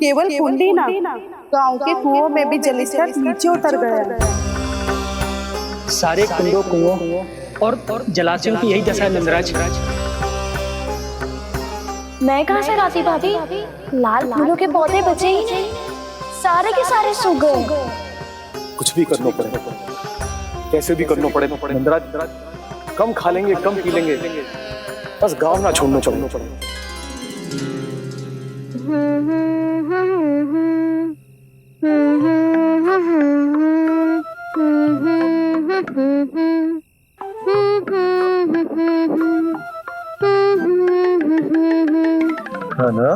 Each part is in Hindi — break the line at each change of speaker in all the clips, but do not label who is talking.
केवल कुंडी ना, गांव के कुओं में भी जलस्तर नीचे उतर गया।
सारे कुंडों कुओं और जलाशयों की यही दशा है नंदराज।
मैं कहाँ से लाती भाभी? लाल फूलों के पौधे बचे ही नहीं, सारे के सारे सूख गए।
कुछ भी करना पड़े, कैसे भी करना पड़े नंदराज, कम खा लेंगे, कम पी लेंगे, बस गांव ना छोड़ना पड़े। कान्हा,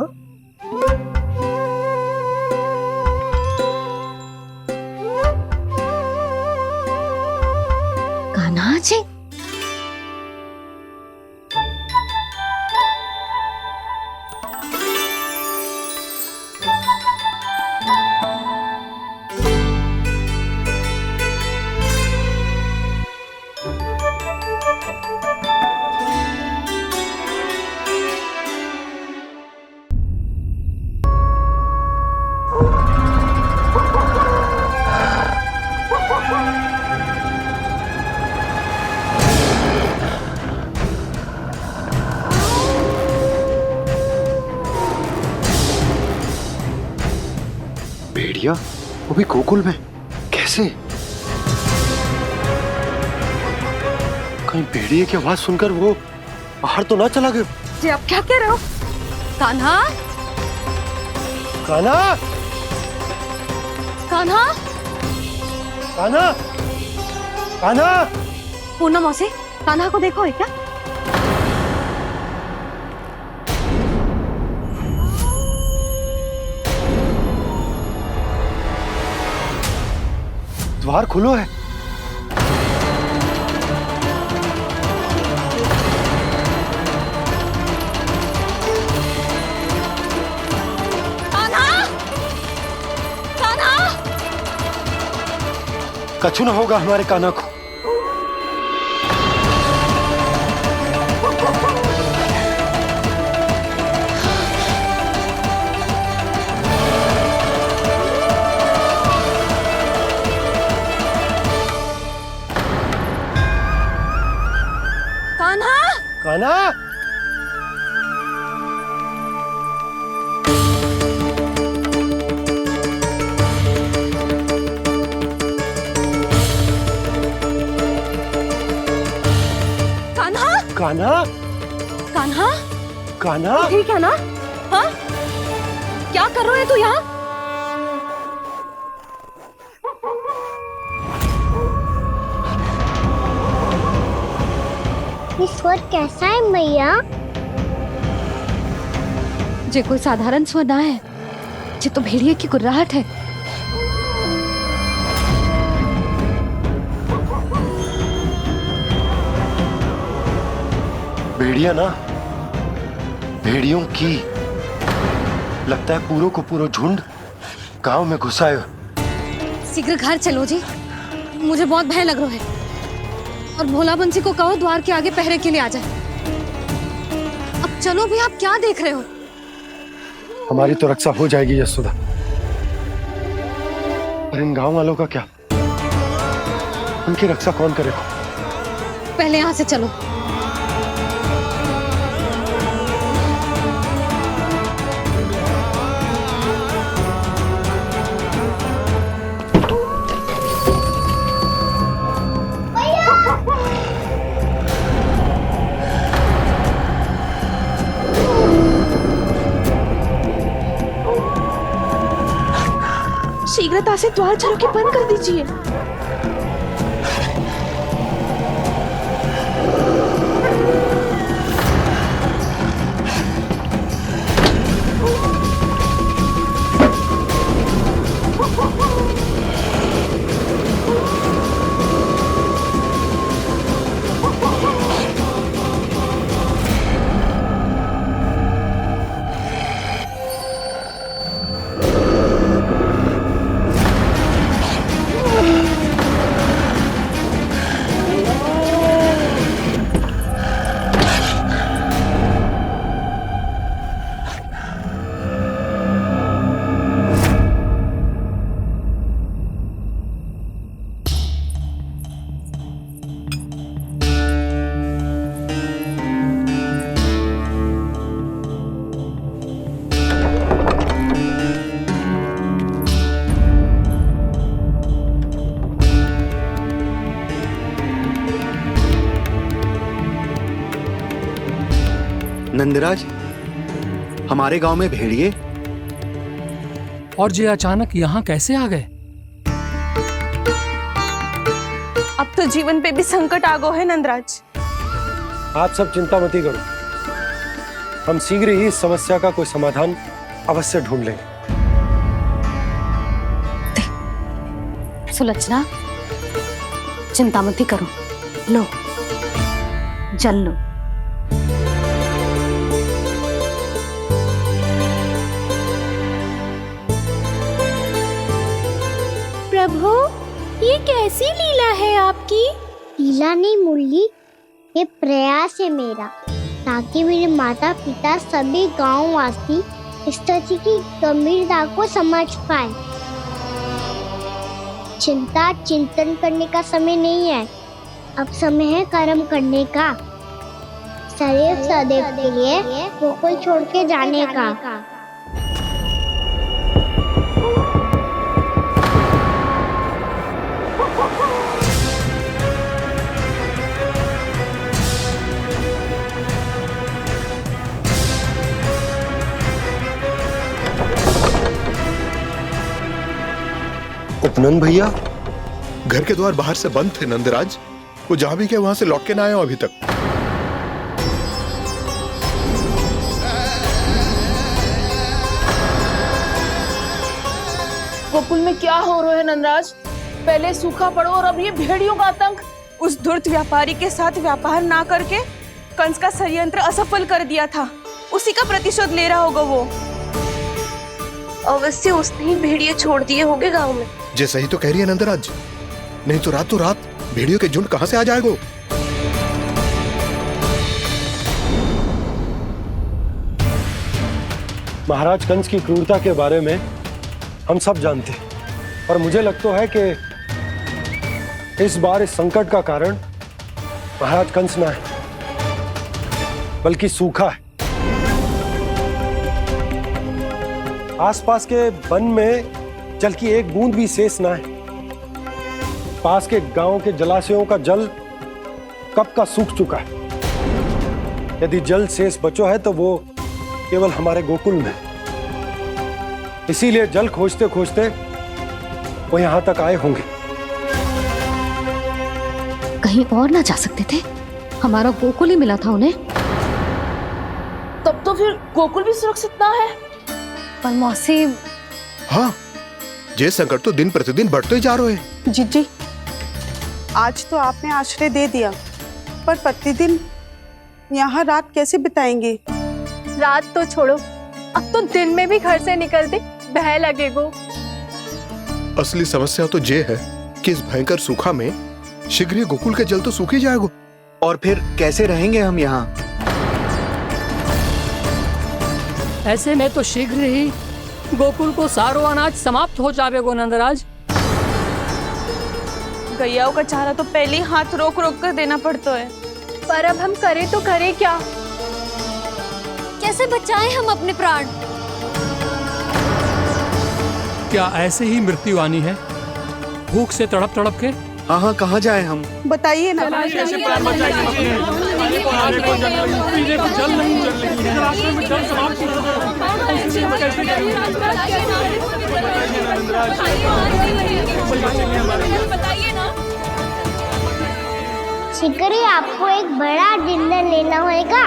कान्हा जी,
भेड़िया वो भी गोकुल में कैसे? कहीं भेड़िए की आवाज सुनकर वो बाहर तो ना चला गया?
जी आप क्या कह रहे हो? कान्हा,
कान्हा,
कान्हा,
कान्हा, कान्हा,
पूनम मौसी, कान्हा को देखो है क्या?
द्वार खुलो है।
कान्हा, कान्हा,
कछु ना होगा हमारे कान्हा को।
कान्हा,
कान्हा,
कान्हा,
कान्हा,
कान्हा,
कान्हा,
ठीक है ना? हाँ, क्या कर रहे हो तू यहाँ?
ये स्वर कैसा है मैया?
जे कोई साधारण स्वर ना है, जे तो भेड़िए की गुर्राहट है।
भेड़िया ना, भेड़ियों की लगता है पूरों को पूरा झुंड गांव में घुसा है।
शीघ्र घर चलो जी, मुझे बहुत भय लग रहा है। और भोला बंसी को कहो द्वार के आगे पहरे के लिए आ जाए। अब चलो भी, आप क्या देख रहे हो?
हमारी तो रक्षा हो जाएगी यशोदा, पर इन गांव वालों का क्या? उनकी रक्षा कौन करेगा?
पहले यहाँ से चलो। शीघ्रता से द्वार चारों के बंद कर दीजिए।
नंदराज, हमारे गांव में भेड़िए?
और ये अचानक यहाँ कैसे आ गए?
अब तो जीवन पे भी संकट आ गो है नंदराज।
आप सब चिंता मत करो, हम शीघ्र ही इस समस्या का कोई समाधान अवश्य ढूंढ लेंगे।
सुलक्षणा, चिंता मत करो, लो जल लो।
प्रभु, ये कैसी लीला है आपकी? लीला नहीं मुरली, ये प्रयास है मेरा, ताकि मेरे माता पिता सभी गांववासी इस स्थिति की गंभीरता को समझ पाए। चिंता चिंतन करने का समय नहीं है, अब समय है कर्म करने का, सदैव सदैव के लिए गोकुल छोड़ के जाने का।
उपनंद भैया, घर के द्वार बाहर से बंद थे नंदराज, वो जहां भी गए वहां से लौट के ना आए हो अभी तक।
गोकुल में क्या हो रहा है नंदराज? पहले सूखा पड़ो और अब ये भेड़ियों का आतंक। उस धूर्त व्यापारी के साथ व्यापार ना करके कंस का षड्यंत्र असफल कर दिया था, उसी का प्रतिशोध ले रहा होगा वो। अवश्य उसने ही भेड़िए छोड़ दिए होंगे गांव में।
जे सही तो कह रही है नंदराज, नहीं तो रात भेड़ियों के झुंड कहां से आ जाएगा?
महाराज कंस की क्रूरता के बारे में हम सब जानते हैं, और मुझे लगता है कि इस बार इस संकट का कारण महाराज कंस ना है, बल्कि सूखा है। आसपास के वन में जल की एक बूंद भी शेष ना है। पास के गांव के जलाशयों का जल कब का सूख चुका है। यदि जल शेष बचो है तो वो केवल हमारे गोकुल में। इसीलिए जल खोजते खोजते वो यहां तक आए होंगे।
कहीं और ना जा सकते थे? हमारा गोकुल ही मिला था उन्हें।
तब तो फिर गोकुल भी सुरक्षित ना है।
पर मौसी,
हाँ, ये संकट तो दिन प्रतिदिन बढ़ते जा रहे हैं।
जीजी, आज तो आपने आश्रय दे दिया, पर प्रतिदिन यहाँ रात कैसे बिताएंगे?
रात तो छोड़ो, अब तो दिन में भी घर से निकलते भय लगेगो।
असली समस्या तो ये है कि इस भयंकर सूखा में शीघ्र ही गोकुल के जल तो सूख ही जाएगा।
और फिर कैसे रहेंगे हम यहाँ?
ऐसे में तो शीघ्र ही गोकुल को सारो अनाज समाप्त हो जाएगा नंदराज।
गैयाओं का चारा तो पहले ही हाथ रोक रोक कर देना पड़ता है।
पर अब हम करें तो करें क्या?
कैसे बचाएं हम अपने प्राण?
क्या ऐसे ही मृत्यु आनी है, भूख से तड़प तड़प के?
हाँ, कहाँ जाए हम?
बताइए ना।
कैसे प्राण बचाएंगे अपने? खाने को जल नहीं, पीने को जल नहीं, रास्ते में जल समाप्त हो
शीघ्र ही आपको एक बड़ा डिनर लेना होगा।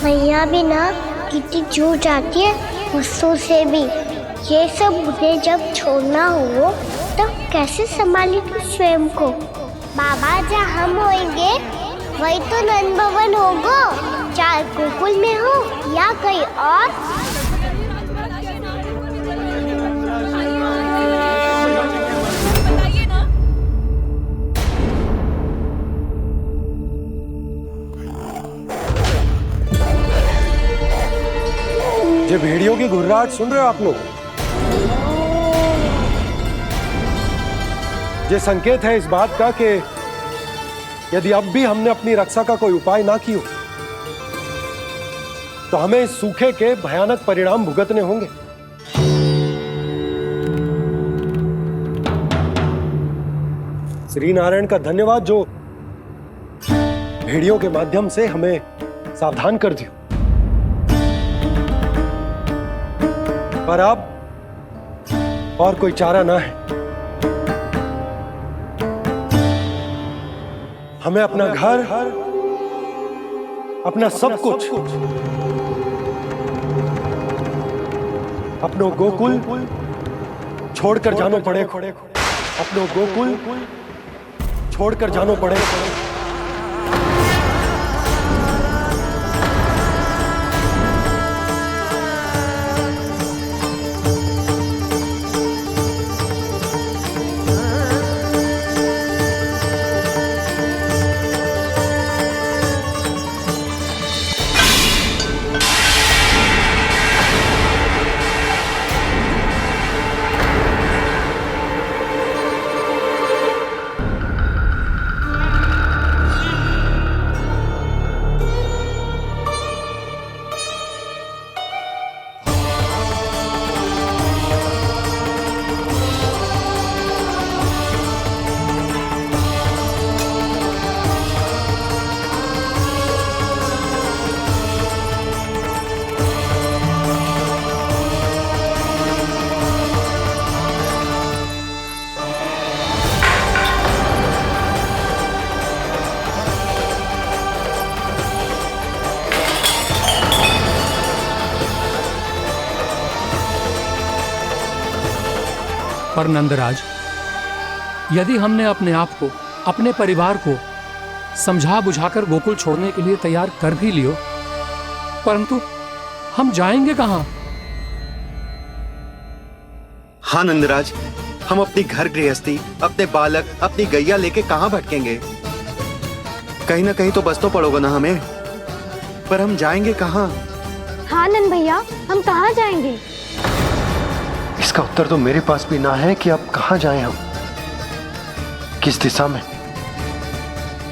मैया भी ना कितनी जूझ आती है गुस्सों से भी। ये सब उन्हें जब छोड़ना हो तो कैसे संभालेगी स्वयं को? बाबा जहाँ हम होंगे वही तो नंद भवन होगा, चाहे गोकुल में हो या कहीं और।
ये भेड़ियों की घुर्राहट सुन रहे हो आप लोग? ये संकेत है इस बात का कि यदि अब भी हमने अपनी रक्षा का कोई उपाय ना किया तो हमें इस सूखे के भयानक परिणाम भुगतने होंगे। श्री नारायण का धन्यवाद जो भेड़ियों के माध्यम से हमें सावधान कर दिया। पर अब और कोई चारा ना है। हमें अपना घर, अपना सब कुछ, अपनो गोकुल छोड़कर जानो पड़ेगा। अपनो गोकुल छोड़कर जानो पड़ेगा।
पर नंदराज, यदि हमने अपने आप को, अपने परिवार को समझा बुझाकर गोकुल छोड़ने के लिए तैयार कर भी लियो, परंतु हम जाएंगे कहां?
हाँ नंदराज, हम अपनी घर गृहस्थी, अपने बालक, अपनी गैया लेके कहाँ भटकेंगे? कहीं ना कहीं तो बस तो पड़ोगे ना हमें, पर हम जाएंगे कहाँ?
हाँ नंद भैया, हम कहाँ जाएंगे?
इसका उत्तर तो मेरे पास भी ना है कि अब कहां जाएं हम, किस दिशा में,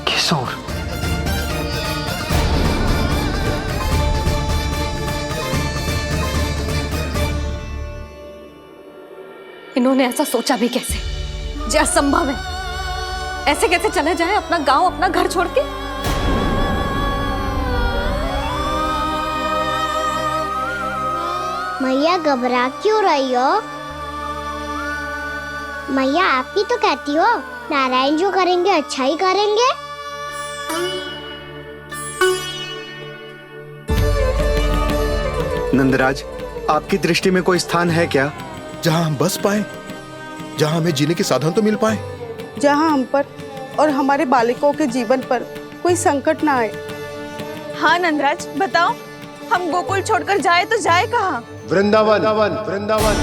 किस ओर।
इन्होंने ऐसा सोचा भी कैसे? जो असंभव है। ऐसे कैसे चले जाएं अपना गांव, अपना घर छोड़ के?
मैया घबरा क्यों रही हो? मैया आप ही तो कहती हो नारायण जो करेंगे अच्छा ही करेंगे।
नंदराज, आपकी दृष्टि में कोई स्थान है क्या
जहां हम बस पाए, जहां हमें जीने के साधन तो मिल पाए,
जहाँ हम पर और हमारे बालकों के जीवन पर कोई संकट ना आए। हाँ नंदराज, बताओ, हम गोकुल छोड़कर जाए तो जाए कहाँ?
वृंदावन, वृंदावन।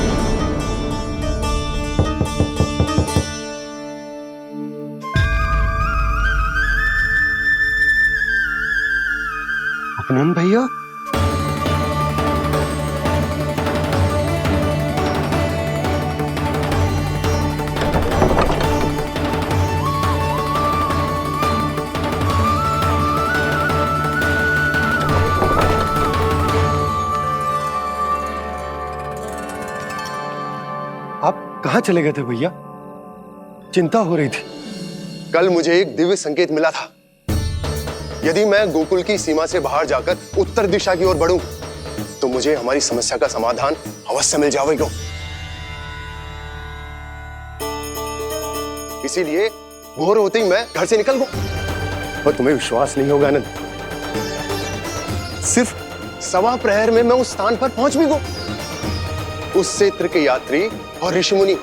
अपनन भैया, आप कहाँ चले गए थे भैया? चिंता हो रही थी।
कल मुझे एक दिव्य संकेत मिला था। यदि मैं गोकुल की सीमा से बाहर जाकर उत्तर दिशा की ओर बढ़ूं, तो मुझे हमारी समस्या का समाधान अवश्य मिल जाएगा। इसीलिए भोर होते ही मैं घर से निकल गया। और तुम्हें विश्वास नहीं होगा आनंद, सिर्फ सवा प्रहर में मैं उस स्थान पर पहुंच भी गया। उस क्षेत्र के यात्री और ऋषिमुनि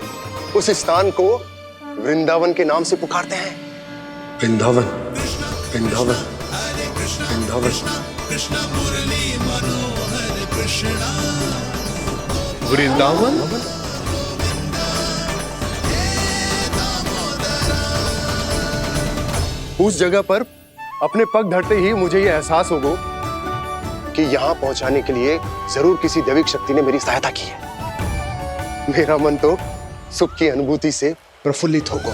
उस स्थान को वृंदावन के नाम से पुकारते हैं।
वृंदावन, वृंदावन, वृंदावन।
वृंदावन।
उस जगह पर अपने पग धरते ही मुझे यह एहसास होगा कि यहां पहुंचाने के लिए जरूर किसी दैविक शक्ति ने मेरी सहायता की है। मेरा मन तो सुख की अनुभूति से प्रफुल्लित होगा।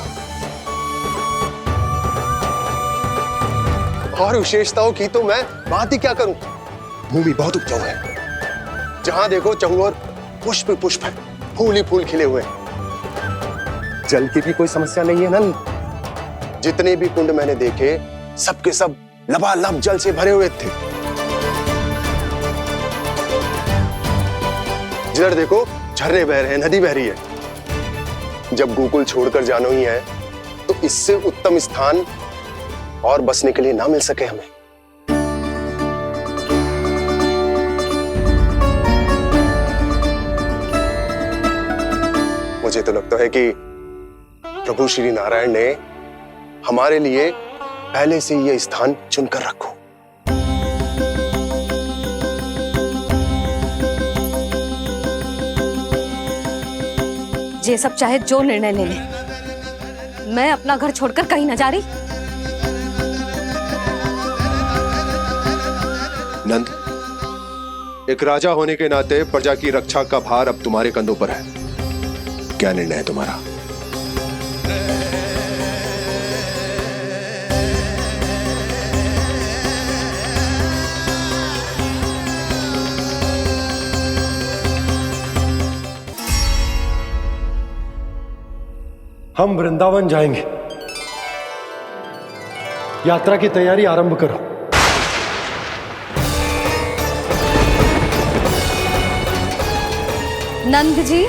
और विशेषताओं की तो मैं बात ही क्या करूं। भूमि बहुत उपजाऊ है, जहां देखो चहुओर पुष्प पुष्प है, फूल ही फूल खिले हुए हैं। जल की भी कोई समस्या नहीं है नंद। जितने भी कुंड मैंने देखे सबके सब लबालब जल से भरे हुए थे। जिधर देखो झरने बह रहे हैं, नदी बह रही है। जब गोकुल छोड़कर जाना ही है तो इससे उत्तम स्थान और बसने के लिए ना मिल सके हमें। मुझे तो लगता है कि प्रभु श्री नारायण ने हमारे लिए पहले से यह स्थान चुनकर रखो।
ये सब चाहे जो निर्णय ले ले, मैं अपना घर छोड़कर कहीं न जा रही।
नंद, एक राजा होने के नाते प्रजा की रक्षा का भार अब तुम्हारे कंधों पर है। क्या निर्णय है तुम्हारा?
हम वृंदावन जाएंगे। यात्रा की तैयारी आरंभ करो।
नंद जी,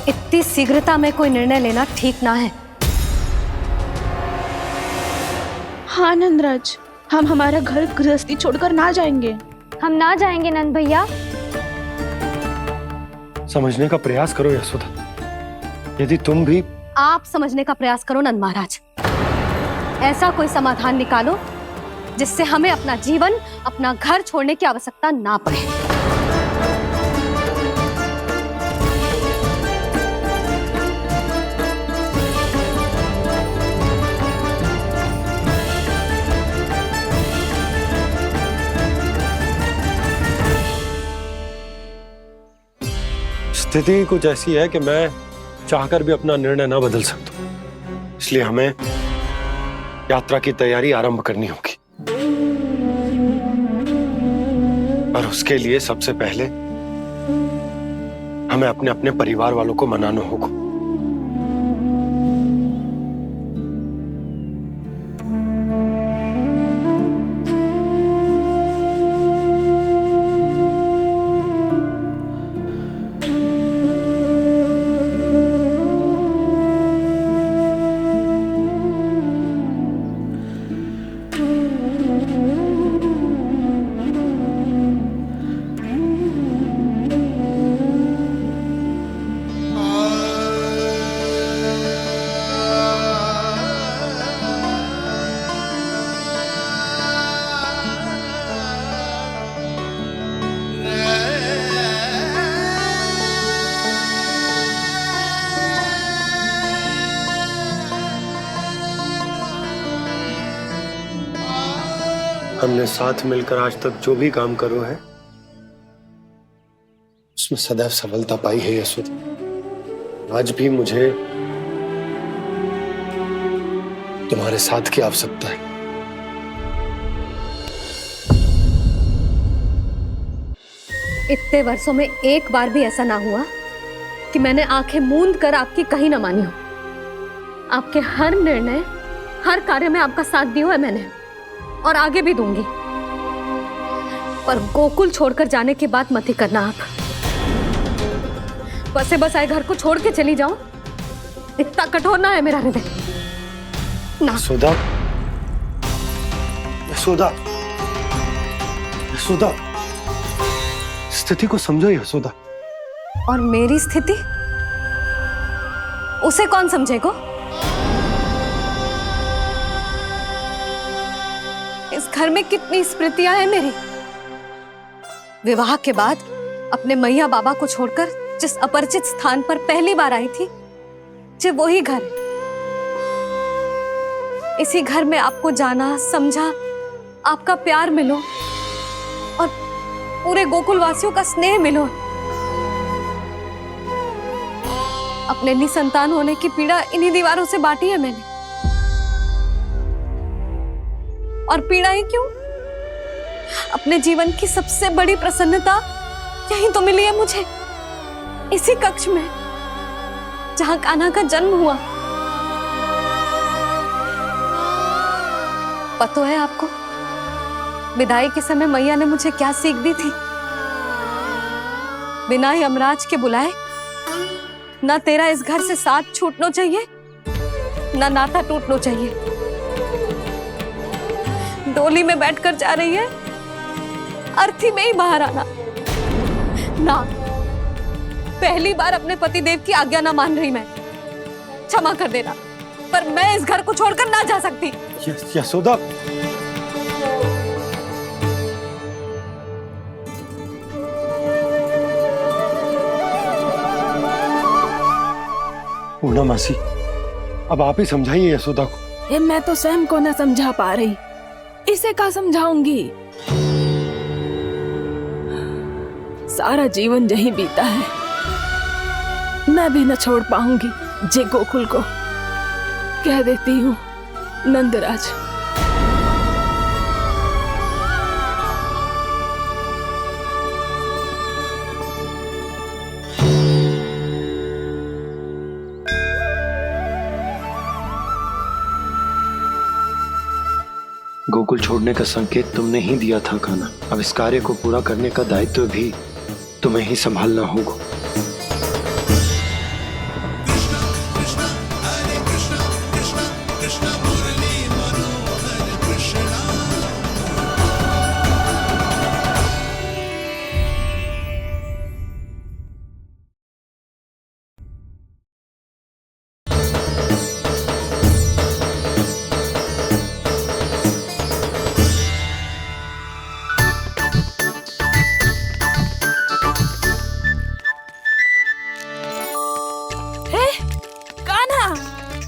इतनी शीघ्रता में कोई निर्णय लेना ठीक ना है।
हाँ नंदराज, हम हमारा घर गृहस्थी छोड़कर ना जाएंगे।
हम ना जाएंगे नंद भैया।
समझने का प्रयास करो यशोदा। यदि तुम भी
आप समझने का प्रयास करो नंद महाराज। ऐसा कोई समाधान निकालो जिससे हमें अपना जीवन, अपना घर छोड़ने की आवश्यकता ना पड़े।
स्थिति कुछ ऐसी है कि मैं चाहकर भी अपना निर्णय ना बदल सकता, इसलिए हमें यात्रा की तैयारी आरंभ करनी होगी। और उसके लिए सबसे पहले हमें अपने अपने परिवार वालों को मनाना होगा। हमने साथ मिलकर आज तक जो भी काम करो है उसमें सदैव सफलता पाई है यशोदा। आज भी मुझे तुम्हारे साथ की आवश्यकता है।
इतने वर्षों में एक बार भी ऐसा ना हुआ कि मैंने आंखें मूंद कर आपकी कहीं ना मानी हो। आपके हर निर्णय, हर कार्य में आपका साथ दिया है मैंने, और आगे भी दूंगी। पर गोकुल छोड़कर जाने की बात मत ही करना आप। बसे बसाए घर को छोड़ के चली जाऊं, इतना कठोर ना है मेरा हृदय ना।
यशोदा, यशोदा, यशोदा, स्थिति को समझो यशोदा।
और मेरी स्थिति उसे कौन समझेगा? इस घर में कितनी स्मृतियां हैं मेरी। विवाह के बाद अपने मैया बाबा को छोड़कर जिस अपरिचित स्थान पर पहली बार आई थी, जो वही घर है। इसी घर में आपको जाना, समझा, आपका प्यार मिलो और पूरे गोकुल वासियों का स्नेह मिलो। अपने निसंतान होने की पीड़ा इन्हीं दीवारों से बांटी है मैंने। और पीड़ा ही क्यों? अपने जीवन की सबसे बड़ी प्रसन्नता यही तो मिली है मुझे, इसी कक्ष में जहां कान्हा का जन्म हुआ। पता है आपको विदाई के समय मैया ने मुझे क्या सीख दी थी? बिना ही यमराज के बुलाए ना तेरा इस घर से साथ छूटना चाहिए, ना नाता टूटना चाहिए। डोली में बैठकर जा रही है, अर्थी में ही बाहर आना ना। पहली बार अपने पतिदेव की आज्ञा ना मान रही मैं, क्षमा कर देना, पर मैं इस घर को छोड़कर ना जा सकती।
यशोदा, पूर्णा मासी, अब आप ही समझाइए यशोदा को।
ये मैं तो स्वयं को ना समझा पा रही, इसे क्या समझाऊंगी? सारा जीवन यही बीता है, मैं भी न छोड़ पाऊंगी जे गोकुल को। कह देती हूँ नंदराज।
गोकुल छोड़ने का संकेत तुमने ही दिया था कान्हा। अब इस कार्य को पूरा करने का दायित्व भी तुम्हें ही संभालना होगा।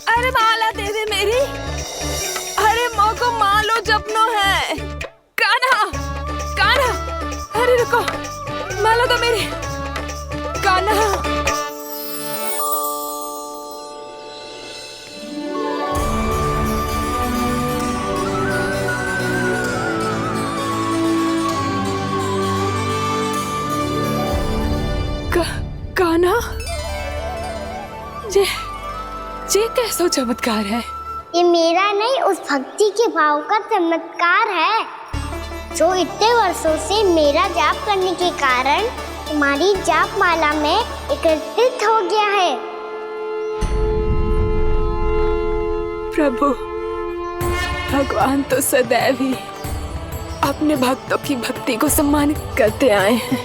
अरे माला दे दे मेरी, अरे माँ को मालो जपनो है। कान्हा, कान्हा, अरे रुको, मालो तो मेरी। कान्हा, कान्हा, ये कैसा चमत्कार है?
ये मेरा नहीं, उस भक्ति के भाव का चमत्कार है जो इतने वर्षों से मेरा जाप करने के कारण तुम्हारी जाप माला में एकत्रित हो गया है।
प्रभु, भगवान तो सदैव ही अपने भक्तों की भक्ति को सम्मानित करते आए हैं।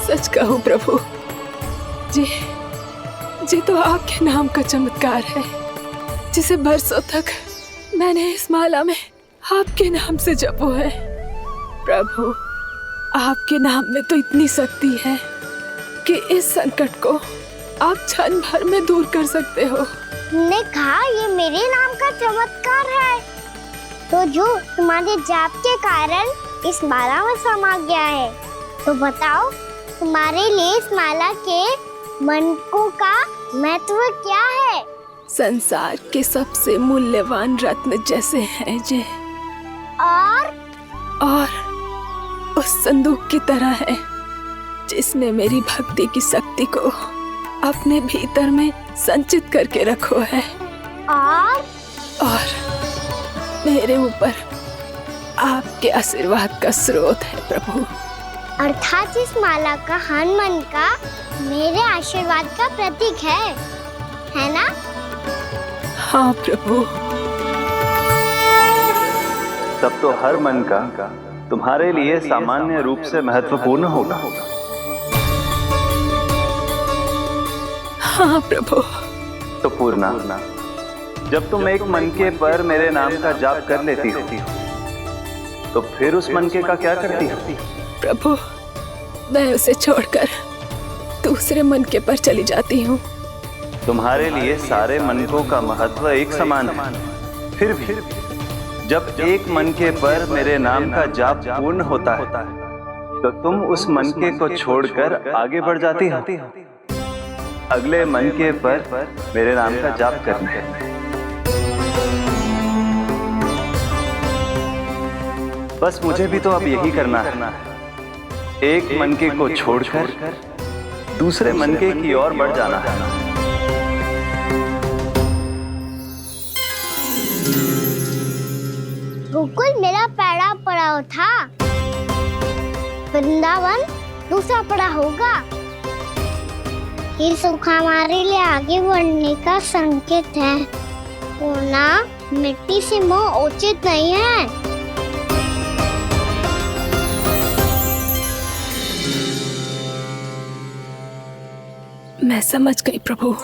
सच कहूँ प्रभु, जी तो आपके नाम का चमत्कार है, जिसे बरसों तक मैंने इस माला में आपके नाम से जपो है। प्रभु, आपके नाम में तो इतनी शक्ति है कि इस संकट को आप क्षण भर में दूर कर सकते हो।
तुमने कहा ये मेरे नाम का चमत्कार है, तो जो तुम्हारे जाप के कारण इस माला में समा गया है, तो बताओ तुम्हारे लिए इस माला के मनकों का महत्व क्या है?
संसार के सबसे मूल्यवान रत्न जैसे हैं जे, और उस संदूक की तरह है जिसने मेरी भक्ति की शक्ति को अपने भीतर में संचित करके रखो है। और मेरे ऊपर आपके आशीर्वाद का स्रोत है प्रभु।
अर्थात इस माला का हनुमान का मेरे आशीर्वाद का प्रतीक है ना?
हाँ प्रभु।
तब तो हर मन का तुम्हारे लिए सामान्य रूप से महत्वपूर्ण होगा।
हाँ प्रभु।
तो पूर्णा, जब तुम एक मनके पर मेरे नाम का जाप कर लेती हो, तो फिर उस मनके का क्या करती हो?
प्रभु, मैं उसे छोड़कर दूसरे मनके पर चली जाती हूँ।
तुम्हारे लिए सारे मनकों का महत्व एक समान है। फिर भी जब एक मनके पर मेरे नाम का जाप पूर्ण होता है, तो तुम उस मनके को छोड़कर आगे बढ़ जाती हो अगले मनके पर मेरे नाम का जाप करने। बस मुझे भी तो अब यही करना है, एक मनके को छोड़कर दूसरे मनके की ओर बढ़ जाना है।
गोकुल मेरा पहला पड़ाव था, वृंदावन दूसरा पड़ा होगा। ये सुख हमारे लिए आगे बढ़ने का संकेत है। होना मिट्टी से मोह उचित नहीं है।
मैं समझ गई प्रभु।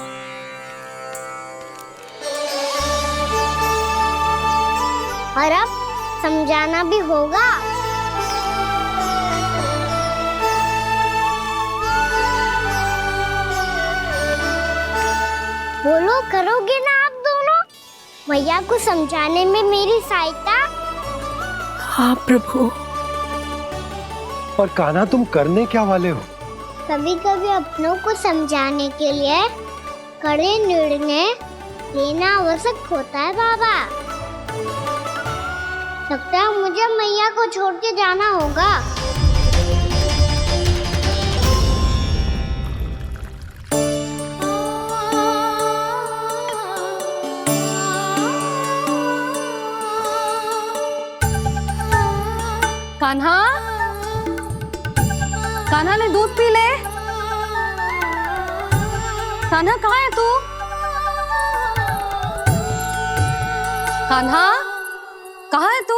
और अब समझाना भी होगा। बोलो, करोगे ना आप दोनों? भैया को समझाने में मेरी सहायता?
हाँ प्रभु।
और कान्हा, तुम करने क्या वाले हो?
कभी कभी अपनों को समझाने के लिए कड़े निर्णय लेना आवश्यक होता है बाबा। लगता है मुझे मैया को छोड़ के जाना होगा।
कान्हा, कान्हा ने दूध पी ले। कान्हा कहाँ है तू? कान्हा कहाँ है तू?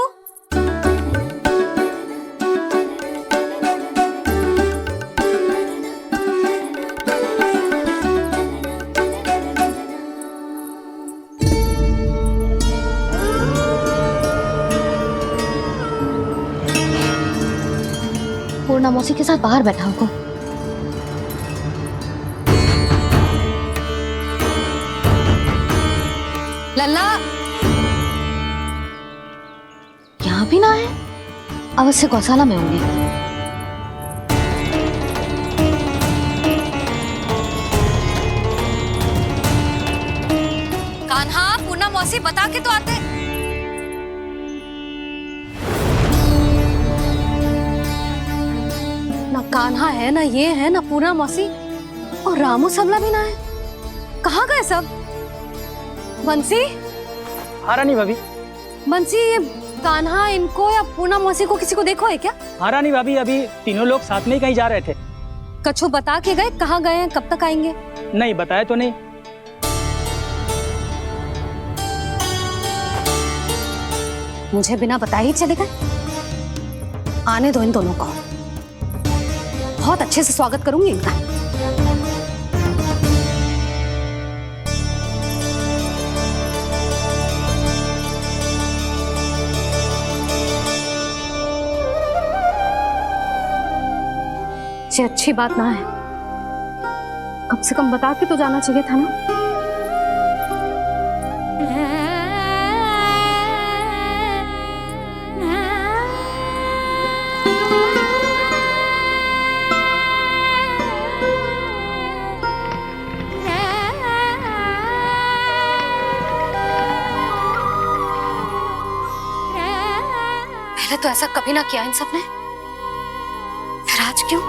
पूर्णा मौसी के साथ बाहर बैठा होगा। लल्ला यहाँ भी ना है, अवश्य गौशाला में होंगे। कान्हा, पूर्णा मौसी बता के तो आते। ना कान्हा है, ना ये है, ना पूर्णा मौसी, और रामू सबला भी ना है। कहाँ गए सब? बंसी?
हाँ रानी भाभी।
बंसी, ये कान्हा इनको या पूर्णा मौसी को किसी को देखो है क्या?
हाँ रानी भाभी, अभी तीनों लोग साथ में ही कहीं जा रहे थे।
कछु बता के गए कहाँ गए हैं, कब तक आएंगे?
नहीं बताया तो नहीं।
मुझे बिना बताए ही चले गए? आने दो इन दोनों को, बहुत अच्छे से स्वागत करूंगी इनका। ये अच्छी बात ना है, कम से कम बता के तो जाना चाहिए था ना। पहले तो ऐसा कभी ना किया इन सब ने, फिर आज क्यों?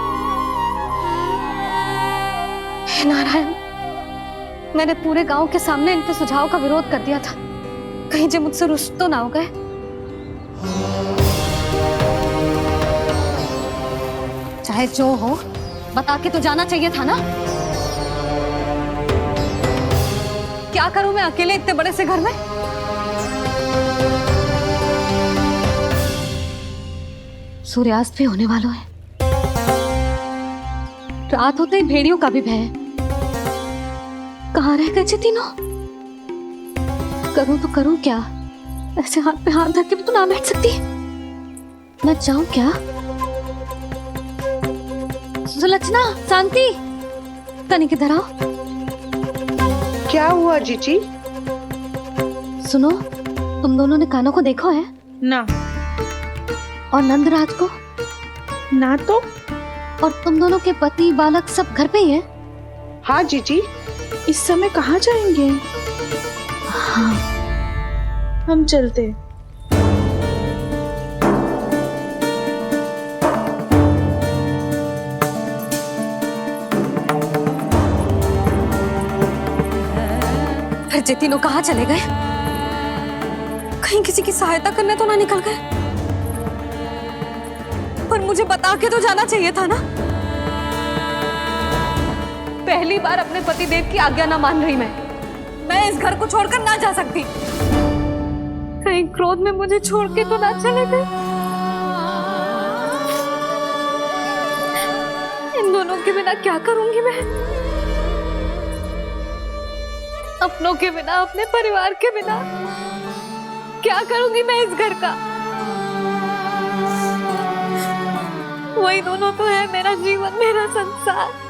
हे नारायण, मैंने पूरे गांव के सामने इनके सुझाव का विरोध कर दिया था, कहीं जे मुझसे रुष्ट तो ना हो गए। चाहे जो हो, बता के तो जाना चाहिए था ना। क्या करूं मैं अकेले इतने बड़े से घर में? सूर्यास्त भी होने वाला है, रात होते ही भेड़ियों का भी भय है। कहाँ रह गए तीनों? करूं तो करूं क्या? ऐसे हाथ पे हाथ धर के भी तो ना बैठ सकती। मैं जाऊं क्या? सुलक्षणा, शांति, तनिक इधर आओ।
क्या हुआ जीजी?
सुनो, तुम दोनों ने कान्हा को देखा है?
ना।
और नंदराज को?
ना तो।
और तुम दोनों के पति बालक सब घर पे ही हैं?
हाँ जीजी।
इस समय कहाँ जाएंगे?
हाँ,
हम चलते।
फिर ये तीनों कहाँ चले गए? कहीं किसी की सहायता करने तो ना निकल गए? पर मुझे बता के तो जाना चाहिए था ना। पहली बार अपने पतिदेव की आज्ञा ना मान रही मैं इस घर को छोड़कर ना जा सकती। कहीं क्रोध में मुझे छोड़ के तो ना चले गए। इन दोनों के बिना क्या करूंगी मैं? अपनों के बिना, अपने परिवार के बिना क्या करूंगी मैं इस घर का? वही दोनों तो है मेरा जीवन, मेरा संसार।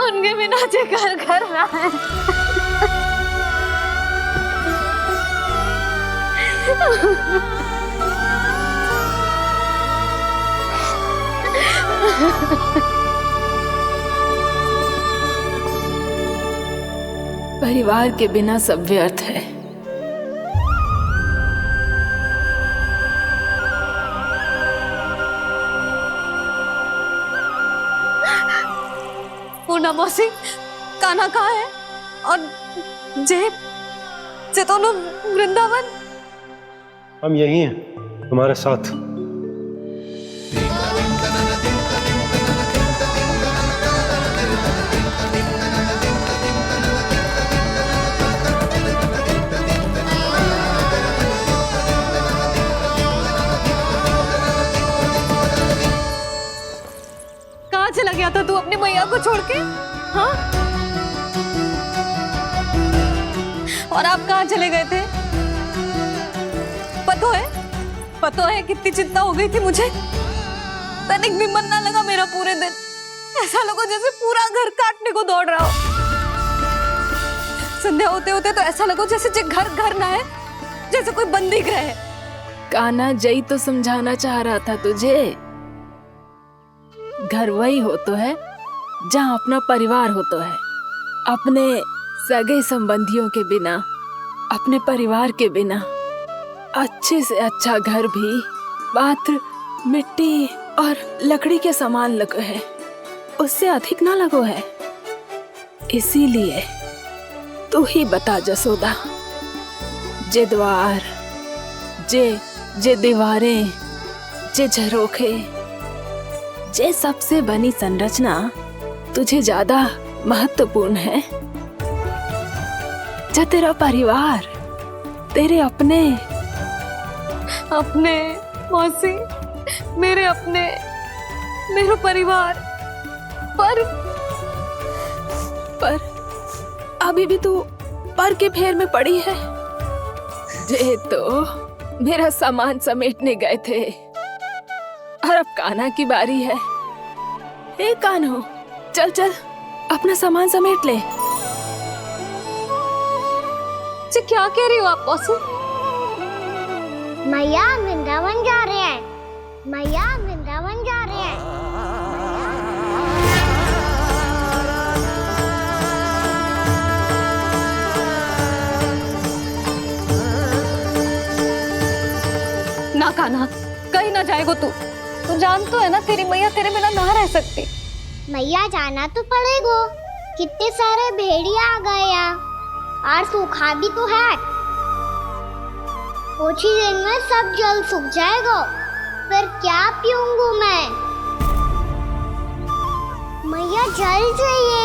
उनके बिना जे घर घर रहा है।
परिवार के बिना सब व्यर्थ है।
पूर्णा मौसी, कान्हा कहाँ है? और जे दोनों वृंदावन?
हम यही हैं तुम्हारे साथ।
कहाँ चला गया था तू अपनी मैया को छोड़ के? हाँ? और आप कहाँ चले गए थे? पता है कितनी चिंता हो गई थी मुझे। तनिक भी मन ना लगा मेरा पूरे दिन। ऐसा लगा जैसे पूरा घर काटने को दौड़ रहा हो। संध्या होते होते तो ऐसा लगा जैसे घर घर ना है, जैसे कोई बंदी गृह है।
कान्हा जई तो समझाना चाह रहा था तुझे। घर वही हो तो है जहाँ अपना परिवार हो तो है। अपने सगे संबंधियों के बिना, अपने परिवार के बिना अच्छे से अच्छा घर भी मात्र मिट्टी और लकड़ी के समान लगो है, उससे अधिक ना लगो है। इसीलिए तू ही बता जसोदा, जे द्वार, जे दीवारें, जे झरोखे, जे सबसे बनी संरचना तुझे ज्यादा महत्वपूर्ण है? जो तेरा परिवार, तेरे अपने
मौसी, मेरा परिवार।
पर अभी भी तू पर के फेर में पड़ी है। जे तो मेरा सामान समेटने गए थे और अब कान्हा की बारी है। हे कान्हो, चल चल अपना सामान समेट ले।
जी क्या कह रही हो आप मौसी?
मैया वृंदावन जा रहे हैं। मैया वृंदावन जा रहे हैं।
ना कान्हा, कहीं ना जाएगो तू जान तो है ना तेरी मैया तेरे बिना ना रह सकती।
मैया जाना तो पड़ेगा। कितने सारे भेड़िया आ गए यहाँ, और सूखा भी तो है। कुछ ही दिन में सब जल सूख जाएगा, फिर क्या पीऊंगा मैं? मैया जल चाहिए।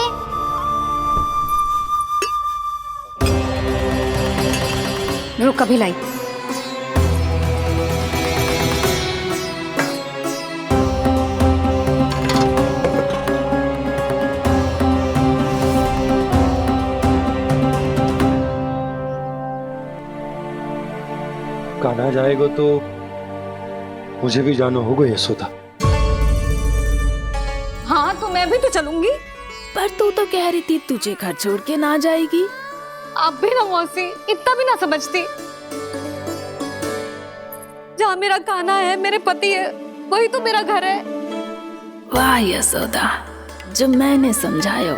रुक कभी लाई।
कान्हा जाएगा तो मुझे भी जाना होगा यशोदा।
हाँ तो मैं भी तो चलूंगी।
पर तू तो कह रही थी तुझे घर छोड़ के ना जाएगी।
आप भी ना मौसी, इतना भी ना समझती। जहाँ मेरा कान्हा है, मेरे पति है, वही तो मेरा घर है।
वाह यशोदा, जो मैंने समझायो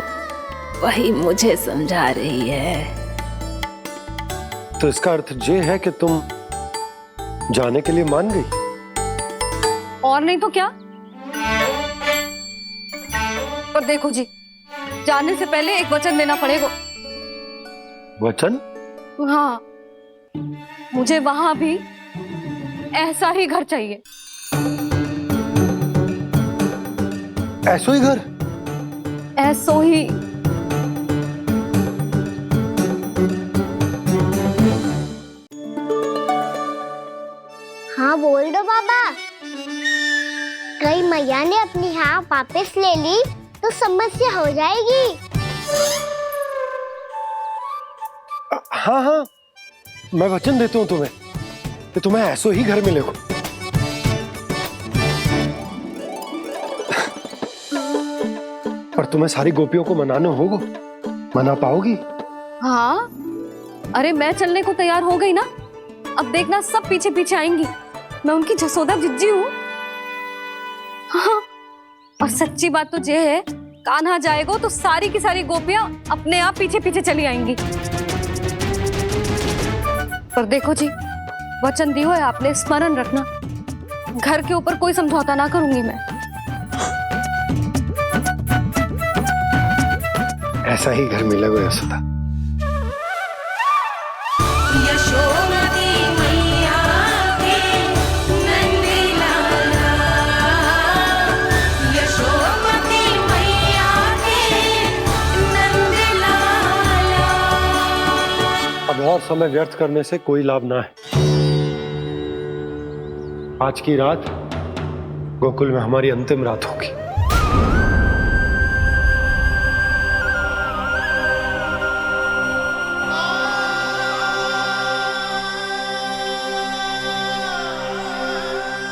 वही मुझे समझा रही है।
तो इसका अर्थ ये है कि तुम जाने के लिए मान गई?
और नहीं तो क्या। पर देखो जी, जाने से पहले एक वचन देना पड़ेगा।
वचन?
हाँ, मुझे वहां भी ऐसा ही घर चाहिए।
ऐसो ही घर?
ऐसो ही।
हाँ बोल दो बाबा। कहीं मैया ने अपनी हाँ वापस ले ली तो समस्या हो जाएगी।
हाँ हाँ, मैं वचन देता हूँ तुम्हें कि तुम्हें ऐसो ही घर मिलेगा। पर तुम्हें सारी गोपियों को मनाना होगा। मना पाओगी?
हाँ, अरे मैं चलने को तैयार हो गई ना। अब देखना सब पीछे पीछे आएंगी। मैं उनकी जसोदा जिज्जी हूँ। हाँ, और सच्ची बात तो ये है, कान्हा जाएगा तो सारी की सारी गोपियां अपने आप पीछे पीछे चली आएंगी। पर देखो जी, वचन दियो है आपने, स्मरण रखना। घर के ऊपर कोई समझौता ना करूंगी मैं।
ऐसा ही घर मिलेगा यशोदा।
यशोमती मैया के नंदी लाला, यशोमती मैया के नंदी लाला।
अब और समय व्यर्थ करने से कोई लाभ ना है। आज की रात गोकुल में हमारी अंतिम रात होगी।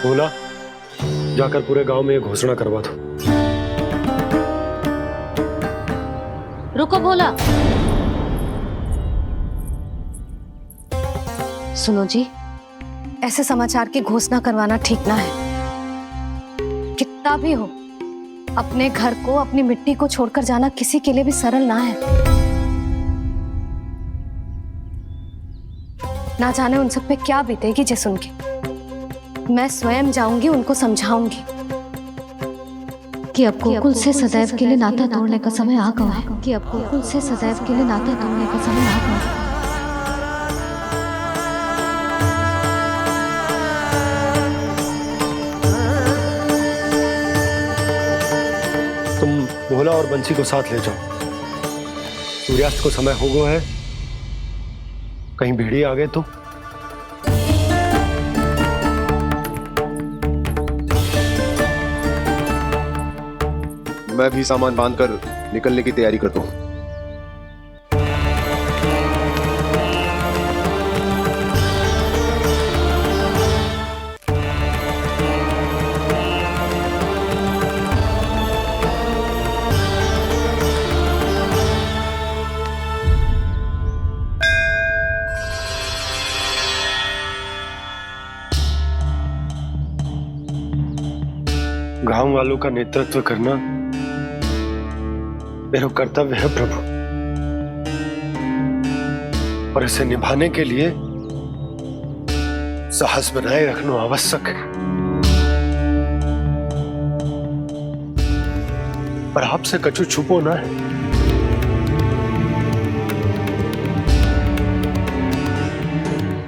बोला, जाकर पूरे गांव में ये घोषणा करवा दो।
रुको भोला। सुनो जी, ऐसे समाचार की घोषणा करवाना ठीक ना है। कितना भी हो, अपने घर को, अपनी मिट्टी को छोड़कर जाना किसी के लिए भी सरल ना है। ना जाने उन सब पे क्या बीतेगी जे सुन के। मैं स्वयं जाऊंगी, उनको समझाऊंगी कि अब गोकुल से सदैव के लिए नाता तोड़ने का समय आ गया है। कि अब गोकुल से सदैव के लिए नाता तोड़ने का समय आ गया है।
तुम भोला और बंसी को साथ ले जाओ। सूर्यास्त को समय हो गया है, कहीं भीड़ी आ गए तो।
मैं भी सामान बांधकर निकलने की तैयारी करता हूँ।
गांव वालों का नेतृत्व करना मेरा कर्तव्य है प्रभु, और इसे निभाने के लिए साहस बनाए रखना आवश्यक है। पर आपसे कछु छुपो ना है।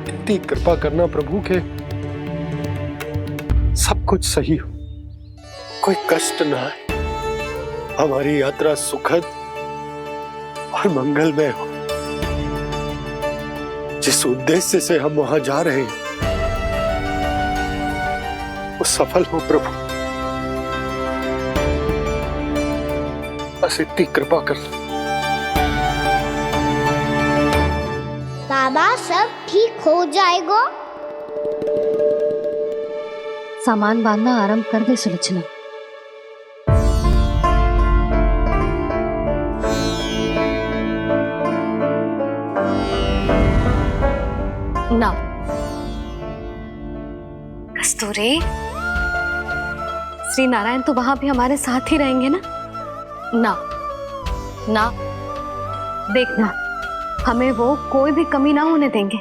इतनी कृपा करना प्रभु के सब कुछ सही हो, कोई कष्ट ना है, हमारी यात्रा सुखद और मंगलमय हो। जिस उद्देश्य से हम वहां जा रहे हैं वो सफल हो प्रभु, बस इतनी कृपा कर।
बाबा सब ठीक हो जाएगा।
सामान बांधना आरंभ कर दे सुलोचना। ना कस्तूरी, श्री नारायण तो वहां भी हमारे साथ ही रहेंगे ना? ना ना, देखना हमें वो कोई भी कमी ना होने देंगे।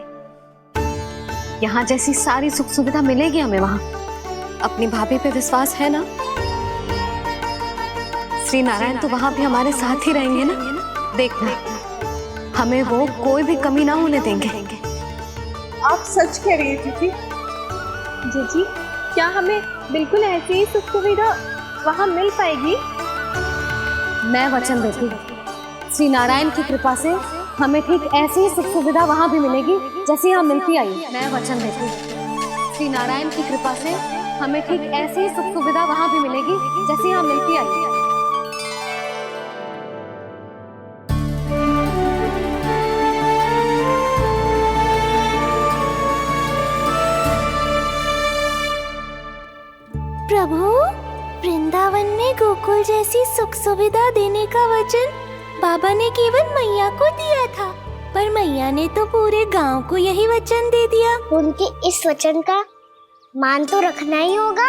यहाँ जैसी सारी सुख सुविधा मिलेगी हमें वहां। अपनी भाभी पे विश्वास है ना? श्री नारायण तो वहां भी हमारे साथ ही रहेंगे ना? देखना हमें वो कोई भी कमी ना होने देंगे।
आप सच कह रही थी जीजी।
जीजी, क्या हमें बिल्कुल ऐसी ही सुख सुविधा वहाँ मिल पाएगी?
मैं वचन देती हूँ, श्री नारायण की कृपा से हमें ठीक ऐसी ही सुख सुविधा वहाँ भी मिलेगी जैसी यहाँ मिलती आई। मैं वचन देती हूँ, श्री नारायण की कृपा से हमें ठीक ऐसी ही सुख सुविधा वहाँ भी मिलेगी जैसी यहाँ मिलती आई।
प्रभु, वृंदावन में गोकुल जैसी सुख सुविधा देने का वचन बाबा ने केवल मैया को दिया था, पर मैया ने तो पूरे गांव को यही वचन दे दिया। उनके इस वचन का मान तो रखना ही होगा,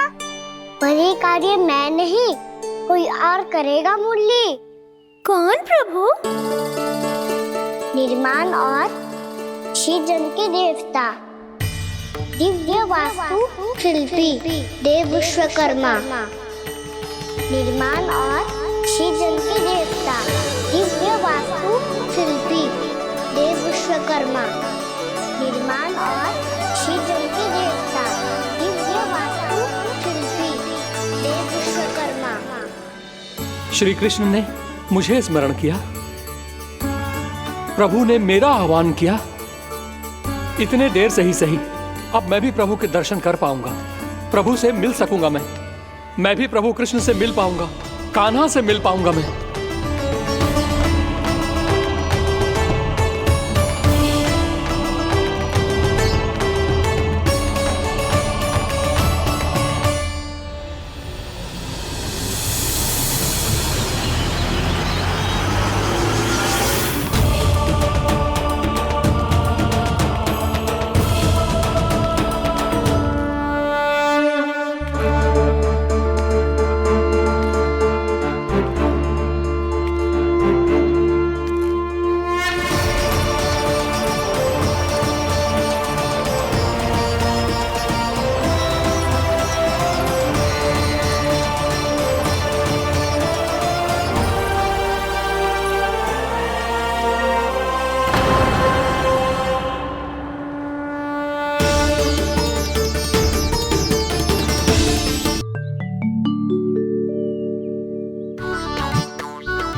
पर ये कार्य मैं नहीं कोई और करेगा। मुरली कौन प्रभु? निर्माण और श्रीजन के देवता, दिव्य वास्तु शिल्पी देव विश्वकर्मा। निर्माण और श्रीजन के देवता, दिव्य वास्तु शिल्पी देव विश्वकर्मा। निर्माण और श्रीजन के देवता, दिव्य वास्तु शिल्पी देव विश्वकर्मा।
श्री कृष्ण ने मुझे स्मरण किया, प्रभु ने मेरा आह्वान किया। इतने देर से ही सही, अब मैं भी प्रभु के दर्शन कर पाऊंगा, प्रभु से मिल सकूंगा। मैं भी प्रभु कृष्ण से मिल पाऊंगा, कान्हा से मिल पाऊंगा मैं।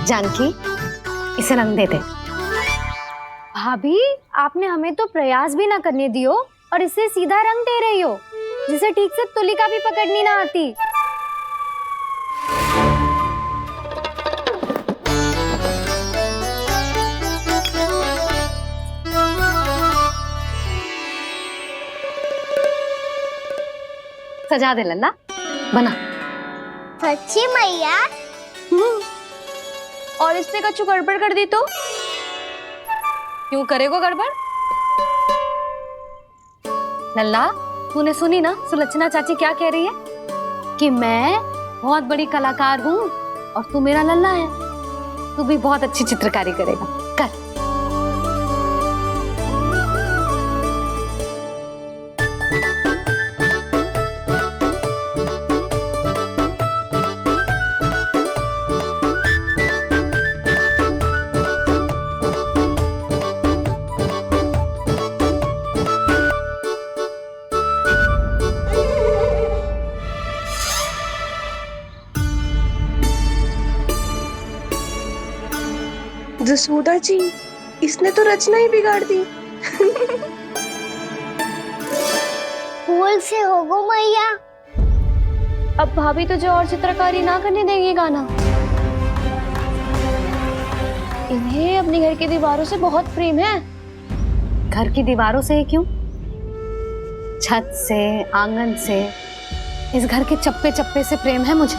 जानकी, इसे रंग दे दे। भाभी, आपने हमें तो प्रयास भी ना करने दियो और इसे सीधा रंग दे रही हो, जिसे ठीक से तुलिका भी पकड़नी ना आती। सजा दे लल्ला, बना।
सच्ची मैया?
और इसने कछु गड़बड़ कर दी तो?
क्यों करेगो गड़बड़? लल्ला, तूने सुनी ना सुलक्षणा चाची क्या कह रही है? कि मैं बहुत बड़ी कलाकार हूँ और तू मेरा लल्ला है, तू भी बहुत अच्छी चित्रकारी करेगा। कर।
जसोदा जी, इसने तो रचना ही बिगाड़ दी।
फूल से होगो मैया।
अब भाभी तुझे और चित्रकारी ना करने देंगी गाना। इन्हें अपने घर की दीवारों से बहुत प्रेम है। घर की दीवारों से क्यों? छत से, आंगन से, इस घर के चप्पे चप्पे से प्रेम है मुझे।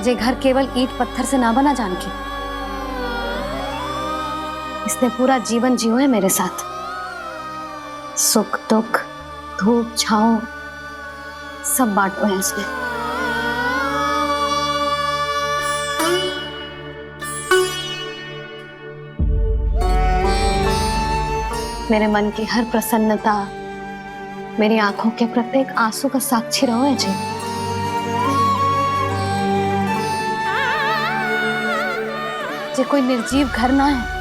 ये घर केवल ईंट पत्थर से ना बना जानकी, इसने पूरा जीवन जियो है मेरे साथ। सुख दुख, धूप छाँव सब बांटो है इसने। मेरे मन की हर प्रसन्नता, मेरी आंखों के प्रत्येक आंसू का साक्षी रहो है जी। ये कोई निर्जीव घर ना है,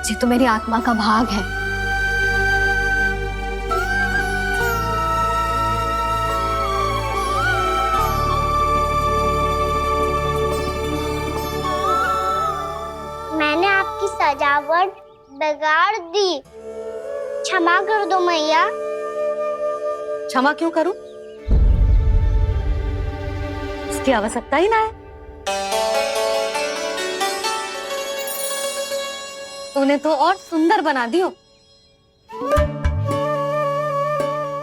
ये तो मेरी आत्मा का भाग है।
सजावट बिगाड़ दी। क्षमा कर दो मैया।
क्षमा क्यों करूं? उसकी आवश्यकता ही ना है। तूने तो और सुंदर बना दियो।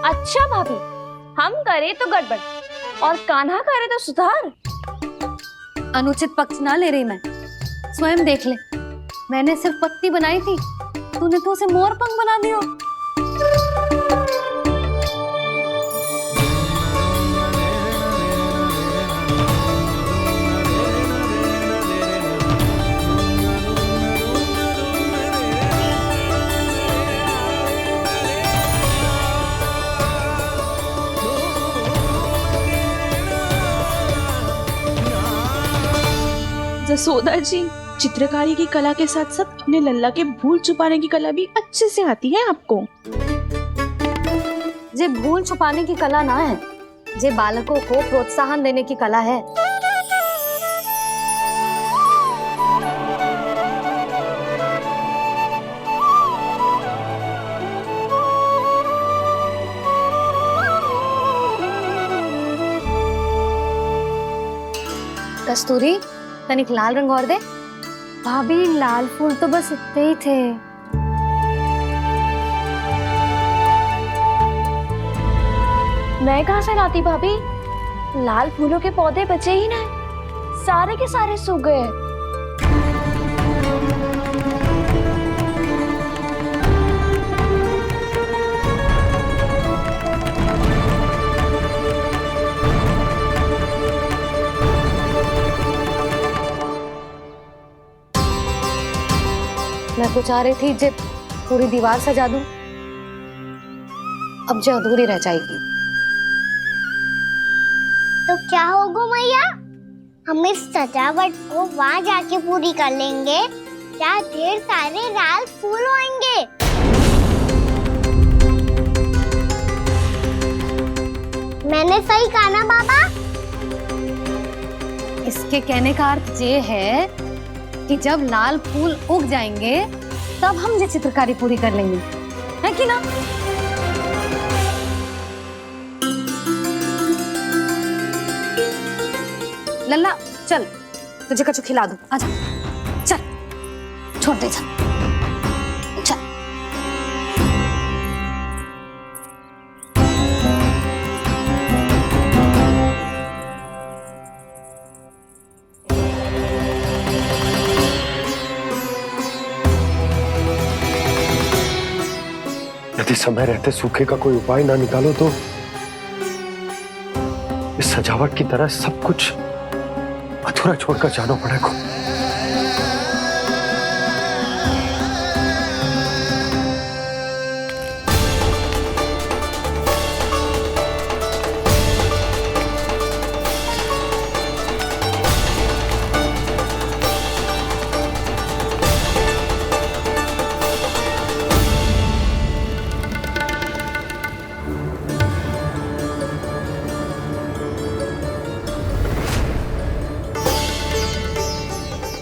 अच्छा भाभी, हम करे तो गड़बड़ और कान्हा करे तो सुधार।
अनुचित पक्ष ना ले रही मैं, स्वयं देख ले। मैंने सिर्फ पत्ती बनाई थी, तूने तो उसे मोर पंख बना दियो।
जसोदा जी, चित्रकारी की कला के साथ साथ अपने लल्ला के भूल छुपाने की कला भी अच्छे से आती है आपको।
जे भूल छुपाने की कला ना है, जे बालकों को प्रोत्साहन देने की कला है। कस्तूरी, तनिक लाल रंग और दे। भाभी, लाल फूल तो बस इतने ही थे।
मैं कहाँ से लाती भाभी? लाल फूलों के पौधे बचे ही नहीं, सारे के सारे सूख गए।
मैं तो चाह रही थी जे पूरी दीवार सजा दूं, अब जो अधूरी रह जाएगी।
तो क्या होगा मैया? हम इस सजावट को वहाँ जाके पूरी कर लेंगे, जहाँ ढेर सारे लाल फूल होंगे। मैंने सही कहा ना बाबा?
इसके कहने का अर्थ ये है कि जब लाल फूल उग जाएंगे तब हम ये चित्रकारी पूरी कर लेंगे, है कि ना? लल्ला चल, तुझे कछु खिला दूं, आजा। चल, छोड़ दे, चल चल।
यदि समय रहते सूखे का कोई उपाय ना निकालो तो इस सजावट की तरह सब कुछ अधूरा छोड़कर जाना पड़ेगा।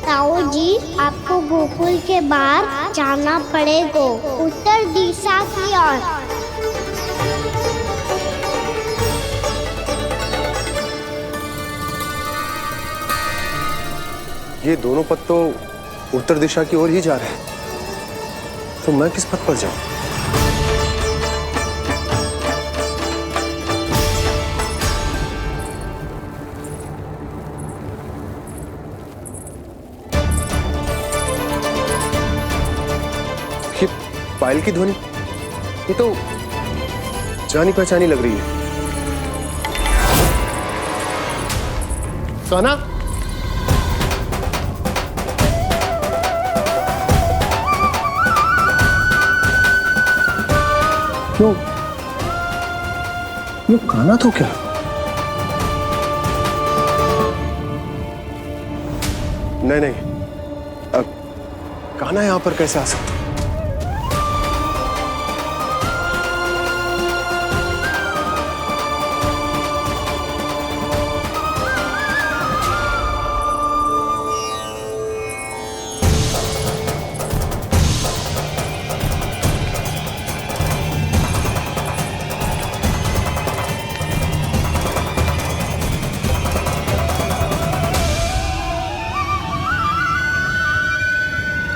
ताऊ जी, आपको गोकुल के बाहर जाना पड़ेगा, उत्तर दिशा की ओर।
ये दोनों पथ तो उत्तर दिशा की ओर ही जा रहे हैं, तो मैं किस पथ पर जाऊं? ये पायल की ध्वनि, ये तो जानी पहचानी लग रही है। कान्हा, क्यों? ये कान्हा तो क्या? नहीं नहीं, अब कान्हा यहां पर कैसे आ सकता?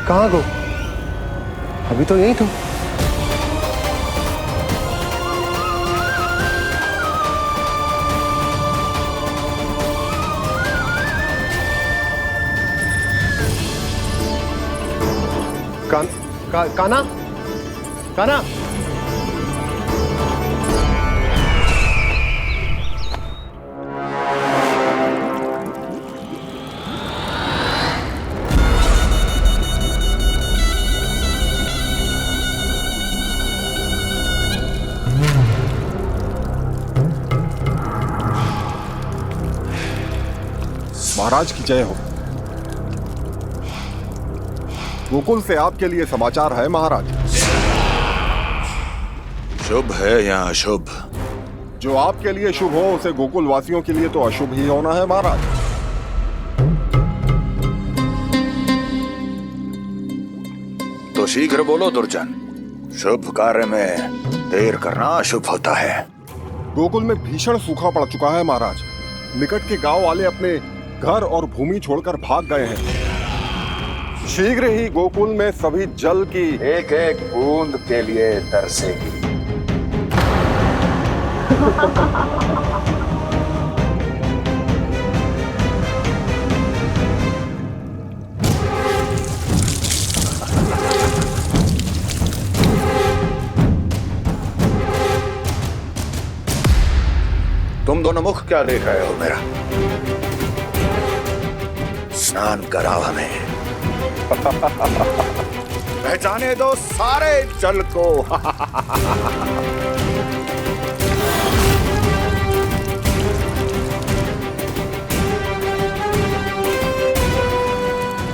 कहाँ गो? अभी तो यही तुम। काना काना
महाराज की जय हो। गोकुल से आपके लिए समाचार है महाराज।
शुभ है या अशुभ?
जो आपके लिए शुभ हो उसे गोकुल वासियों के लिए तो अशुभ ही होना है महाराज।
तो शीघ्र बोलो दुर्जन, शुभ कार्य में देर करना अशुभ होता है।
गोकुल में भीषण सूखा पड़ चुका है महाराज। निकट के गांव वाले अपने घर और भूमि छोड़कर भाग गए हैं। शीघ्र ही गोकुल में सभी जल की
एक एक बूंद के लिए तरसेगी। तुम दोनों मुख क्या देख रहे हो मेरा? स्नान कराओ हमें। पहचाने दो सारे जल को।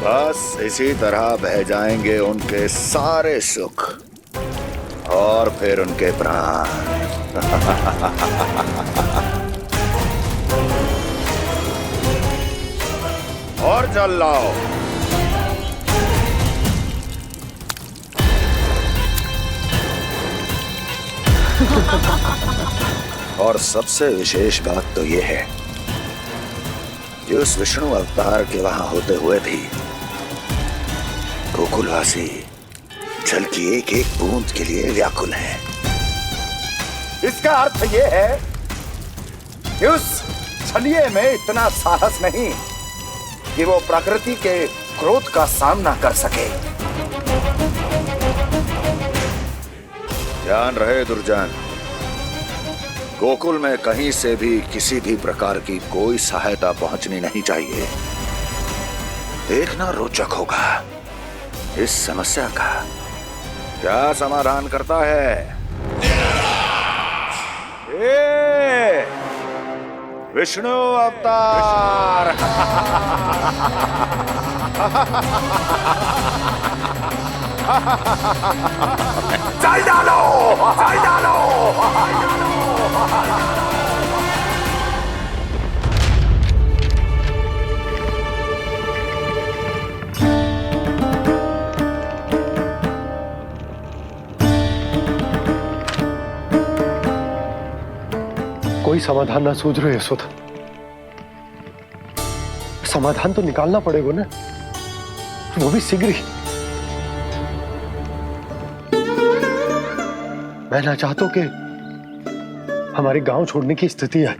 बस इसी तरह बह जाएंगे उनके सारे सुख और फिर उनके प्राण। और जल लाओ। और सबसे विशेष बात तो यह है कि उस विष्णु अवतार के वहां होते हुए भी गोकुलवासी जल की एक एक बूंद के लिए व्याकुल हैं। इसका अर्थ यह है कि उस छलिए में इतना साहस नहीं कि वो प्रकृति के क्रोध का सामना कर सके। ध्यान रहे दुर्जन, गोकुल में कहीं से भी किसी भी प्रकार की कोई सहायता पहुंचनी नहीं चाहिए। देखना रोचक होगा इस समस्या का क्या समाधान करता है। विष्णु अवतार। चल डालो, चल डालो।
कोई समाधान ना सूझ रहे यशोदा। समाधान तो निकालना पड़ेगा ना, वो भी शीघ्र ही। मैं ना चाहता कि हमारे गांव छोड़ने की स्थिति आए।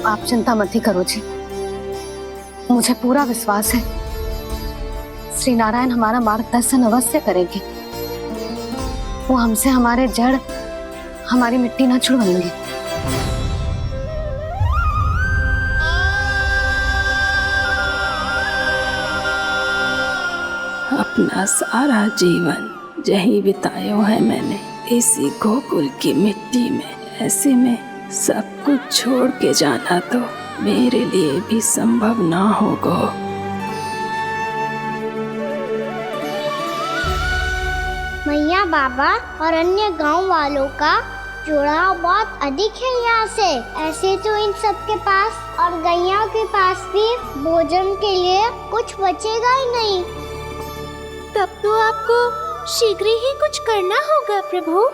आप चिंता मत ही करो जी, मुझे पूरा विश्वास है श्री नारायण हमारा मार्गदर्शन अवश्य करेंगे। वो हमसे हमारे जड़, हमारी मिट्टी ना छुड़वाएंगे।
अपना सारा जीवन यही बितायो है मैंने, इसी गोकुल की मिट्टी में। ऐसे में सब कुछ छोड़ के जाना तो मेरे लिए भी संभव ना होगा।
मैया बाबा और अन्य गांव वालों का जुड़ाव बहुत अधिक है यहाँ से। ऐसे तो इन सब के पास और गैया के पास भी भोजन के लिए कुछ बचेगा ही नहीं।
तब तो आपको शीघ्र ही कुछ करना होगा प्रभु।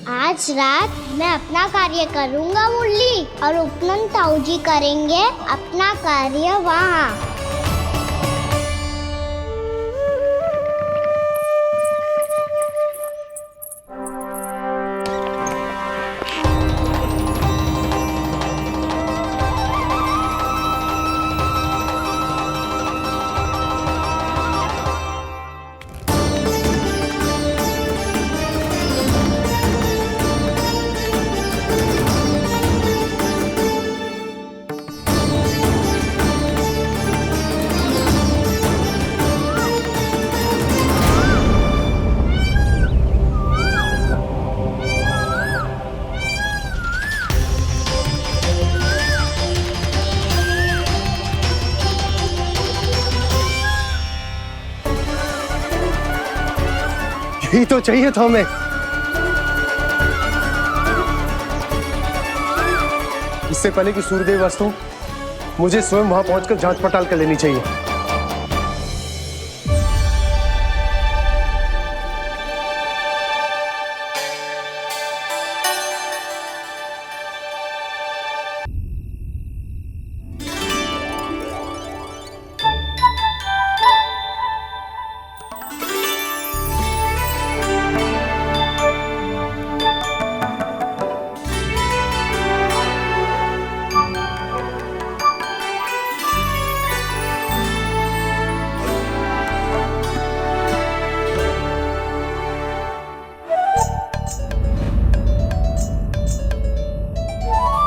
आज रात मैं अपना कार्य करूंगा मुरली और उपनंद ताऊ जी करेंगे अपना कार्य वहाँ।
यही तो चाहिए था हमें। इससे पहले कि सूर्यदेव वस्तु, मुझे स्वयं वहां पहुंचकर जांच पड़ताल कर लेनी चाहिए।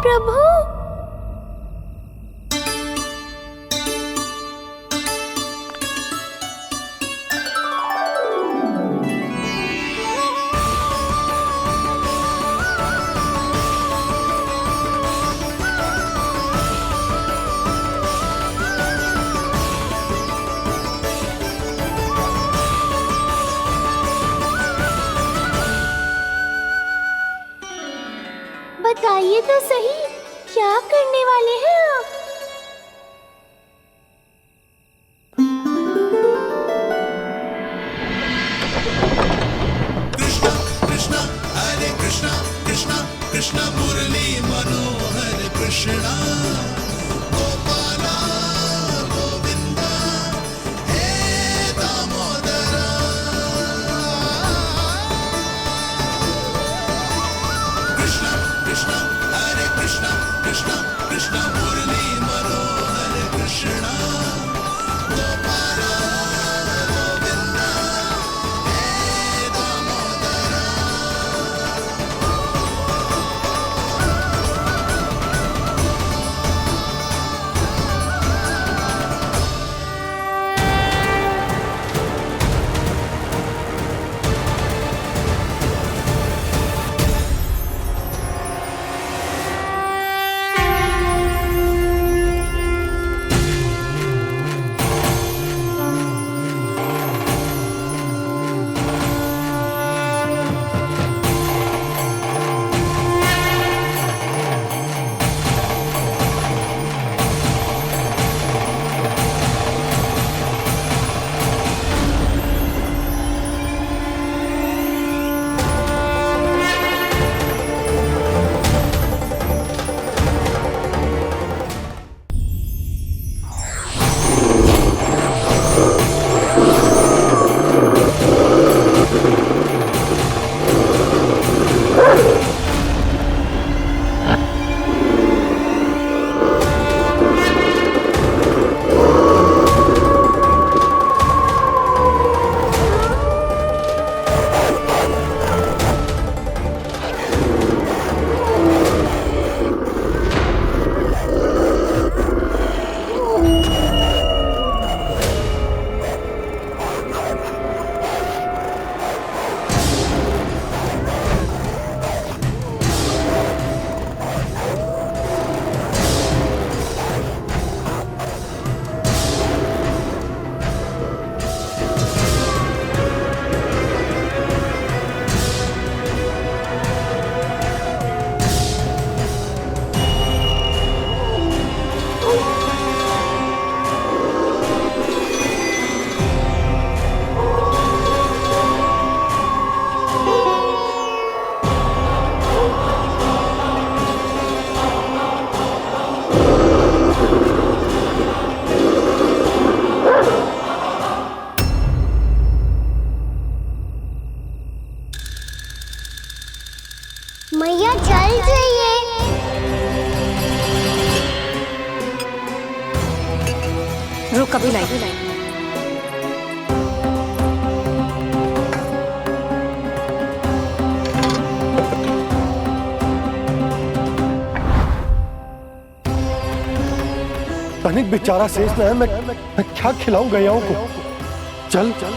प्रभु, बताइए तो सही, क्या करने वाले हैं आप?
कृष्णा हरे कृष्णा कृष्णा कृष्णा मुरली मनोहर कृष्णा गोपाला गोविंदा हे दामोदरा कृष्णा कृष्णा हरे कृष्णा कृष्णा कृष्णा मुरली मनोहर कृष्णा गोपाला गोविंदा हे दामोदरा
मैया चल जाइए।
रुक अभी लाई।
तनिक बेचारा शेष ना है, मैं क्या खिलाऊं गैयाओं को। चल चल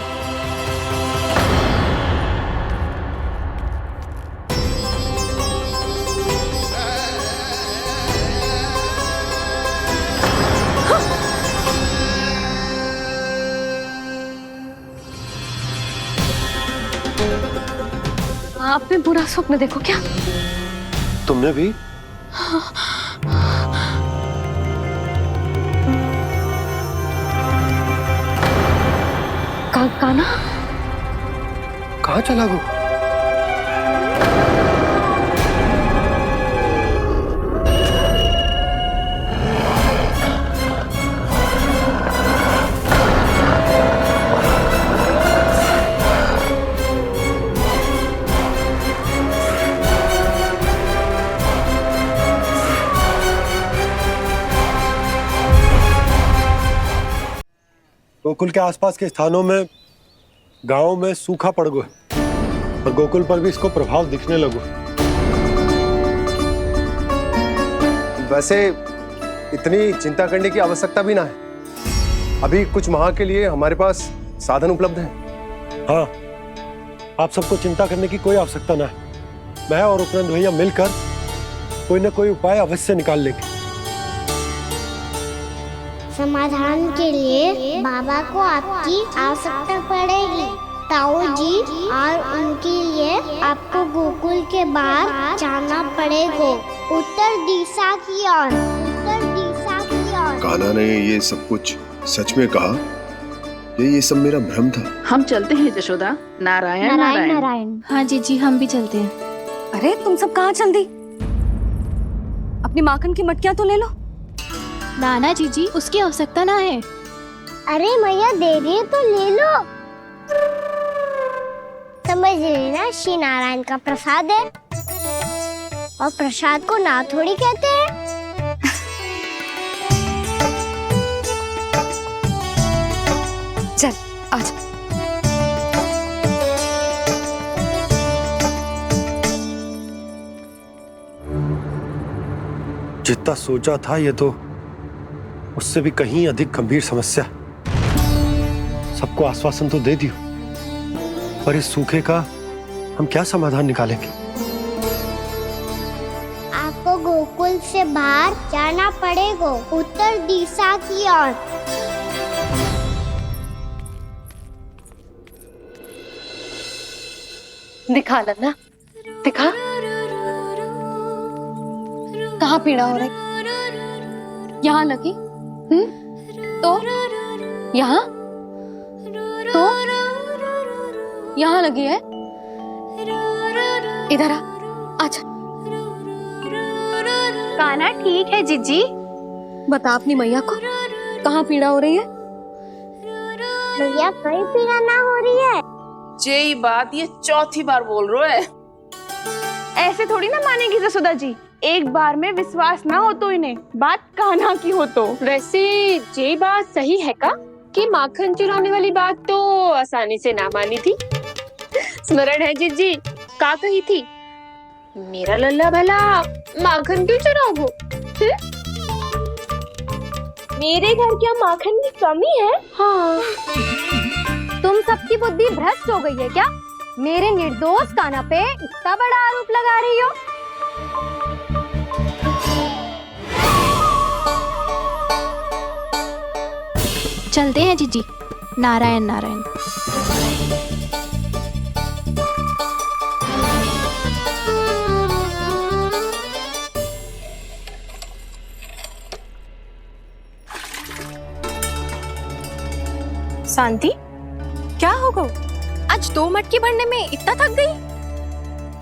आपने बुरा स्वप्न देखो क्या?
तुमने भी?
काना
कहाँ चला गो? गोकुल के आसपास के स्थानों में, गांव में सूखा पड़ गया और गोकुल पर भी इसको प्रभाव दिखने लगो।
वैसे इतनी चिंता करने की आवश्यकता भी ना है। अभी कुछ माह के लिए हमारे पास साधन उपलब्ध है।
हाँ, आप सबको चिंता करने की कोई आवश्यकता ना है। मैं और उपनंद भैया मिलकर कोई ना कोई उपाय अवश्य निकाल लेंगे।
समाधान के लिए बाबा को आपकी आवश्यकता पड़ेगी। ताऊ जी और उनके लिए आपको गोकुल के बाहर जाना पड़ेगा, उत्तर दिशा की ओर। उत्तर दिशा की ओर।
कान्हा ने ये सब कुछ सच में कहा? ये सब मेरा भ्रम था।
हम चलते हैं जशोदा। नारायण नारायण
नारायण।
हाँ जीजी, हम भी चलते हैं।
अरे तुम सब कहाँ चल दी? अपनी माखन की मटकियां तो ले लो।
नाना जीजी, उसकी आवश्यकता ना है।
अरे मैया दे रही है तो ले लो। समझ लेना, श्री नारायण का प्रसाद है और प्रसाद को ना थोड़ी कहते हैं।
चल आजा।
जितना सोचा था ये तो उससे भी कहीं अधिक गंभीर समस्या। सबको आश्वासन तो दे दियो, पर इस सूखे का हम क्या समाधान निकालेंगे?
आपको गोकुल से बाहर जाना पड़ेगा, उत्तर दिशा की ओर।
दिखा लन्ना, दिखा। कहाँ पीड़ा हो रही? यहाँ लगी? तो यहाँ? तो यहाँ लगी है? इधर आ, आजा।
कान्हा ठीक है जीजी।
बता अपनी मैया को कहाँ पीड़ा हो रही है?
भैया कोई पीड़ा ना हो रही है।
यही बात ये चौथी बार बोल रहे है। ऐसे थोड़ी ना मानेगी जसोदा जी। एक बार में विश्वास ना हो तो इन्हें, बात कान्हा की हो तो।
वैसे ये बात सही है का कि माखन चुराने वाली बात तो आसानी से ना मानी थी। स्मरण है जीजी, का कही थी? मेरा लल्ला भला माखन क्यों चुराओगे?
मेरे घर क्या माखन की कमी है?
हाँ। तुम सबकी बुद्धि भ्रष्ट हो गई है क्या? मेरे निर्दोष कान्हा पे इतना बड़ा आरोप लगा रही हो?
चलते हैं जीजी। नारायण नारायण।
शांति, क्या हो गो? आज 2 मटकी भरने में इतना थक गई?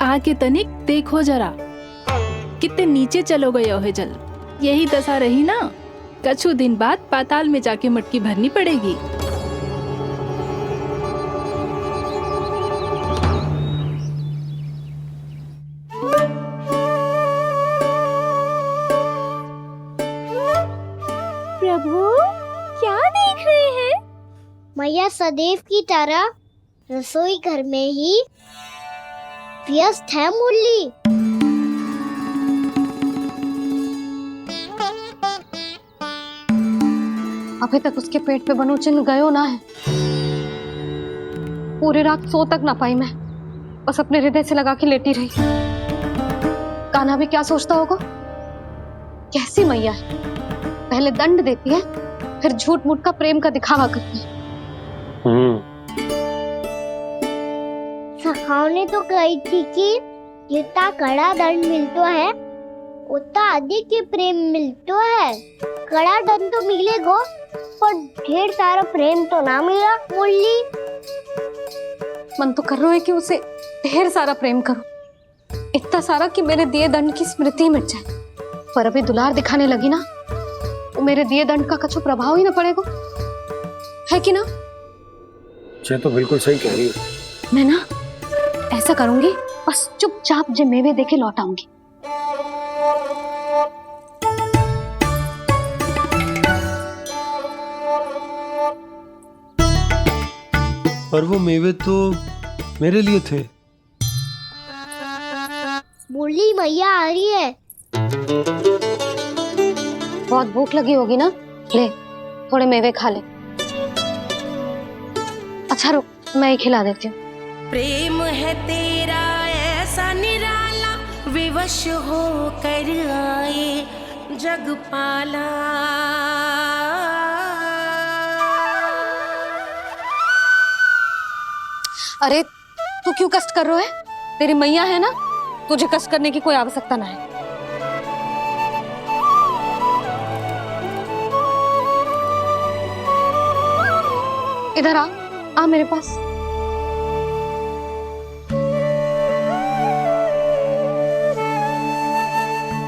आके तनिक देखो जरा, कितने नीचे चलो गए हो जल। यही दशा रही ना, कछु दिन बाद पाताल में जाके मटकी भरनी पड़ेगी।
मैया सदैव की तरह रसोई घर में ही व्यस्त है मुरली।
अभी तक उसके पेट पे बनो चिन्ह गयो ना है। पूरी रात सो तक ना पाई मैं, बस अपने हृदय से लगा के लेटी रही। कान्हा भी क्या सोचता होगा, कैसी मैया है, पहले दंड देती है फिर झूठ मूठ का प्रेम का दिखावा करती है।
सखाओ ने तो कही थी कि जितना कड़ा दंड मिलता है उतना अधिक के प्रेम मिलता है। कड़ा दंड तो मिलेगा पर ढेर सारा प्रेम तो ना मिला मुरली।
मन तो कर रहा है कि उसे ढेर सारा प्रेम करो, इतना सारा कि मेरे दिए दंड की स्मृति मिट जाए। पर अभी दुलार दिखाने लगी ना, वो मेरे दिए दंड का कछु प्रभाव ही ना पड़ेगा, है कि ना?
ये तो बिल्कुल सही कह रही है।
मैं ना ऐसा करूंगी, बस चुपचाप जे मेवे देके लौट आऊंगी।
पर वो मेवे तो मेरे लिए थे।
मुरली मैया आ रही है।
बहुत भूख लगी होगी ना, ले थोड़े मेवे खा ले। अच्छा रुक, मैं ही खिला देती हूँ।
प्रेम है तेरा ऐसा निराला, विवश हो कर आए जग पाला।
अरे तू क्यों कष्ट कर रहा है? तेरी मैया है ना, तुझे कष्ट करने की कोई आवश्यकता ना है। इधर आ मेरे पास।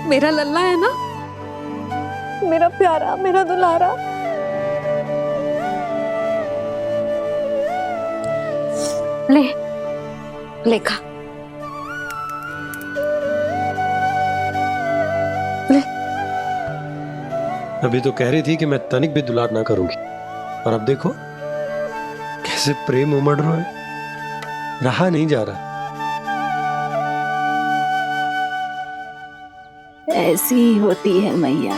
मेरा लल्ला है ना, मेरा प्यारा, मेरा दुलारा। ले खा, ले।
अभी तो कह रही थी कि मैं तनिक भी दुलार ना करूंगी, और अब देखो कैसे प्रेम उमड़ रहा है, रहा नहीं जा रहा।
ऐसी ही होती है मैया,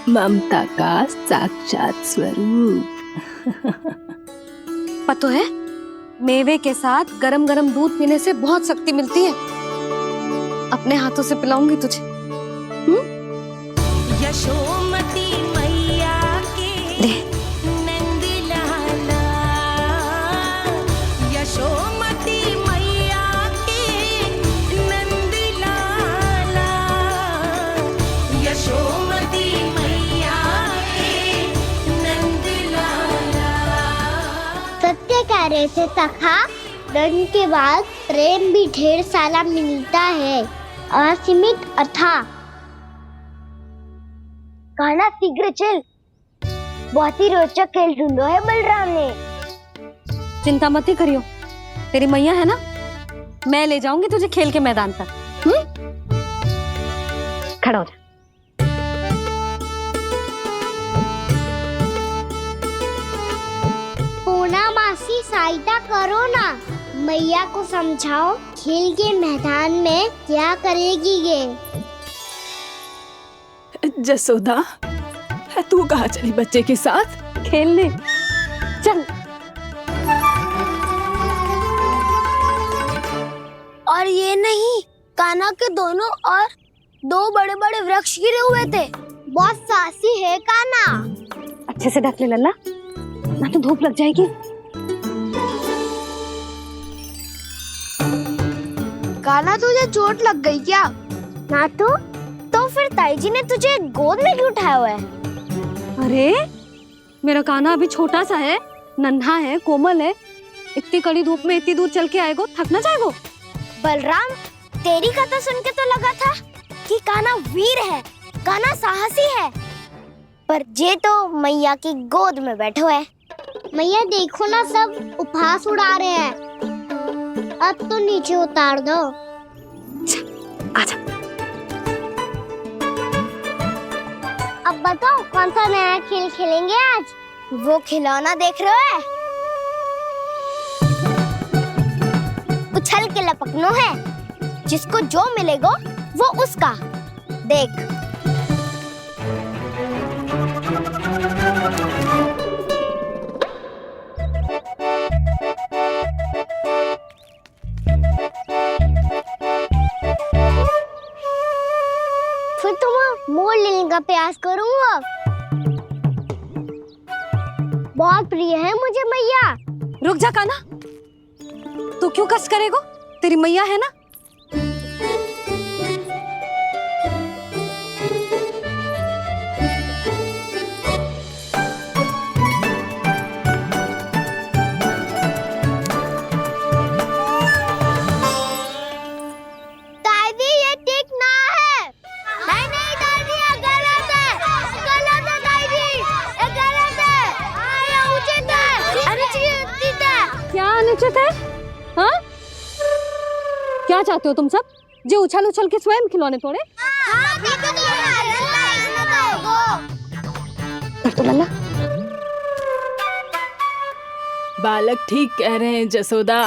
ममता का साक्षात स्वरूप।
पता है, मेवे के साथ गरम गरम दूध पीने से बहुत शक्ति मिलती है। अपने हाथों से पिलाऊंगी तुझे।
यशोमती मैया के नंद लाला, यशोमती मैया के नंद लाला, यशोमती मैया के नंद लाला।
सत्य कह रहे थे सखा, दंड के बाद प्रेम भी ढेर सारा मिलता है, असीमित अथाह। कान्हा शीघ्र चल, बहुत ही रोचक खेल ढूंढो है बलराम ने।
चिंता मत ही करियो, तेरी मैया है ना, मैं ले जाऊंगी तुझे खेल के मैदान तक। खड़ा हो जा।
पूना मासी सहायता करो ना, मैया को समझाओ खेल के मैदान में क्या करेगी ये।
जसोदा, तू कहाँ चली बच्चे के साथ
खेलने? चल।
और ये नहीं, कान्हा के दोनों और दो बड़े बड़े वृक्ष गिरे हुए थे। बहुत साहसी है कान्हा।
अच्छे से ढक ले लल्ला, ना तो धूप लग जाएगी।
कान्हा तुझे चोट लग गई क्या? ना तो फिर ताई जी ने तुझे गोद में क्यों उठाया हुआ है?
अरे मेरा कान्हा अभी छोटा सा है, नन्हा है, कोमल है। इतनी कड़ी धूप में इतनी दूर चल के आएगो, थक ना जाएगो।
बलराम, तेरी कथा सुन के तो लगा था कि कान्हा वीर है, कान्हा साहसी है, पर ये तो मैया की गोद में बैठो है। मैया देखो ना, सब उपहास उड़ा रहे हैं। अब तो नीचे उतार दो।
आजा।
अब बताओ कौन सा नया खेल खेलेंगे आज? वो खिलौना देख रहे हो? उछल के लपकनो है, जिसको जो मिलेगा वो उसका। देख। फिर तुम मोड़ लेने का प्रयास करूंगा। बहुत प्रिय है मुझे मैया।
रुक जा कान्हा, तू क्यों कष्ट करेगो? तेरी मैया है ना।
दादी ये ठीक ना है। नहीं नहीं दादी ये गलत है। गलत है दादी, ये गलत है। ये उचित है, अनुचित है।
क्या अनुचित है? हाँ? क्या चाहते हो तुम सब? जो उछल उछल के स्वयं खिलौने तोड़े? तो लल्ला,
बालक ठीक कह रहे हैं जसोदा।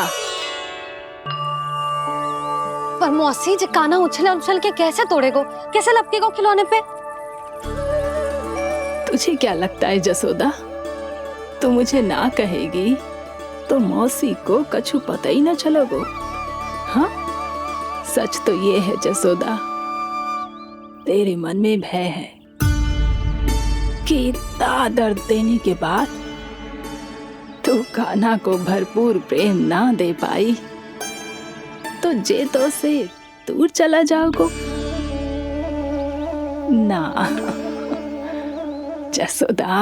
पर मौसी जी कान्हा उछल उछल के कैसे तोड़ेगो? कैसे लपकेगो खिलौने पे?
तुझे क्या लगता है जसोदा, तू मुझे ना कहेगी तो मौसी को कछु पता ही न चलोगो। हाँ, सच तो ये है जसोदा, तेरे मन में भय है कि इतना दर्द देने के बाद तू कान्हा को भरपूर प्रेम ना दे पाई तो जेतो से दूर चला जाओगो ना। जसोदा,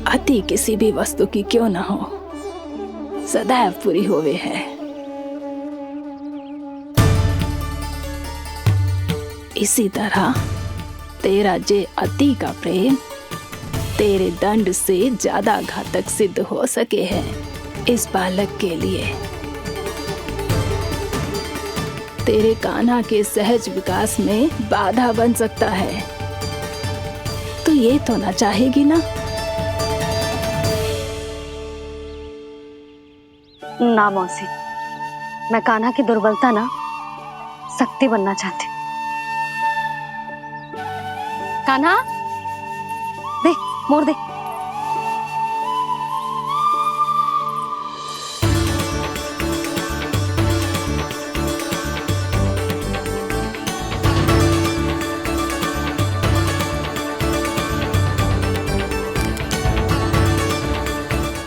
अति किसी भी वस्तु की क्यों ना हो, सदैव पूरी होवे है। इसी तरह तेरा जे अति का प्रेम तेरे दंड से ज्यादा घातक सिद्ध हो सके है इस बालक के लिए। तेरे कान्हा के सहज विकास में बाधा बन सकता है। तो ये तो ना चाहेगी ना?
ना मौसी, मैं कान्हा की दुर्बलता ना शक्ति बनना चाहती। कान्हा, दे, मोड़ दे।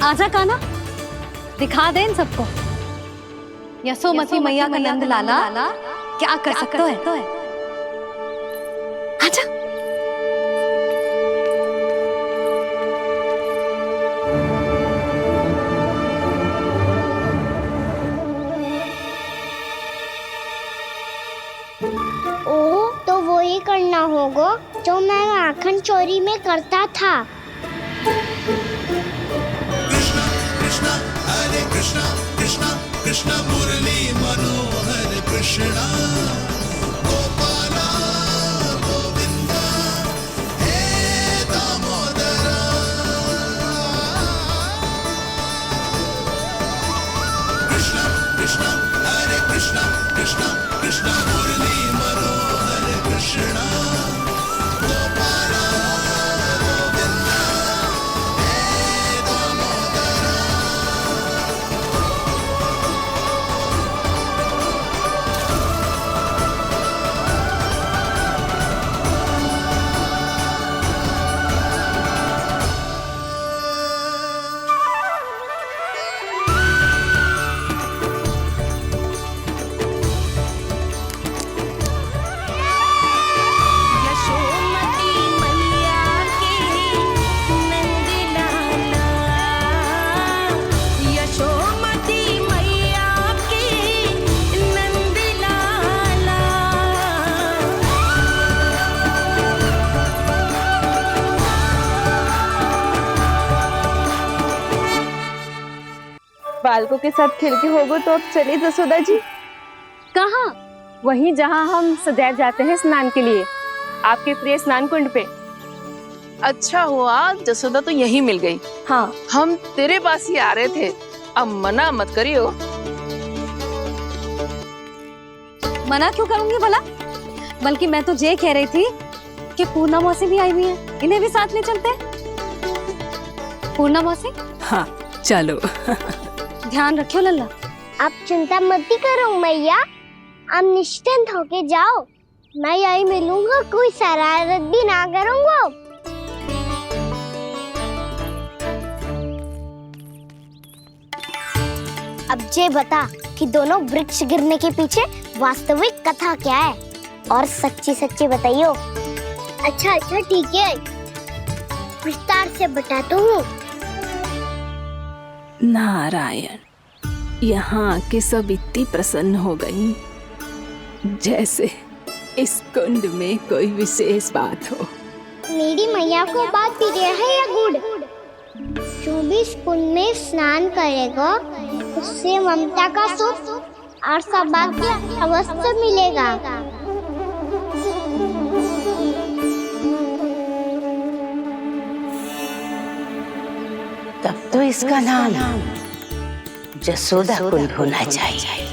आजा कान्हा, दिखा दे इन सबको यशोमती मैया का नंद लाला क्या कर सकता है। आजा।
ओ, तो वो ही करना होगा जो मैं माखन चोरी में करता था।
कृष्णा हरे कृष्णा कृष्णा कृष्णा मुरली मनोहर कृष्णा गोपाला गोविंदा हे दामोदरा। कृष्णा कृष्णा हरे कृष्णा कृष्णा कृष्णा मुरली मनोहर कृष्णा गोपाला गोविंदा हे दामोदरा।
यशोमती मैया के नंद लाला, यशोमती मैया के नंद लाला।
बालकों के साथ खेल के होगो तो अब चले जसोदा जी।
कहाँ?
वहीं जहाँ हम सदैव जाते हैं स्नान के लिए, आपके प्रिय स्नान कुंड पे। अच्छा हुआ जसोदा तो यही मिल गई। हाँ, हम तेरे पास ही आ रहे थे, अब मना मत करियो।
मना क्यों करूंगी भला? बल्कि मैं तो ये कह रही थी कि पूर्णा मौसी भी आई हुई है, इन्हें भी साथ ले चलते। पूर्णा मौसी,
हाँ चलो।
ध्यान रखियो लल्ला।
आप चिंता मत करो मैया, आप निश्चिंत होके जाओ, मैं यही मिलूंगा, कोई शरारत भी ना करूंगा। अब ये बता कि दोनों वृक्ष गिरने के पीछे वास्तविक कथा क्या है, और सच्ची सच्ची बताइयो। अच्छा अच्छा ठीक है, विस्तार से बताता हूँ।
नारायण, यहाँ के सब इतनी प्रसन्न हो गई जैसे इस कुंड में कोई विशेष बात हो।
मेरी मैया को बात प्रिय है या गुड़? जो भी इस कुंड में स्नान करेगा उससे ममता का सुख और सौभाग्य अवश्य मिलेगा।
तब तो इसका नाम जसोदा कुंड होना चाहिए।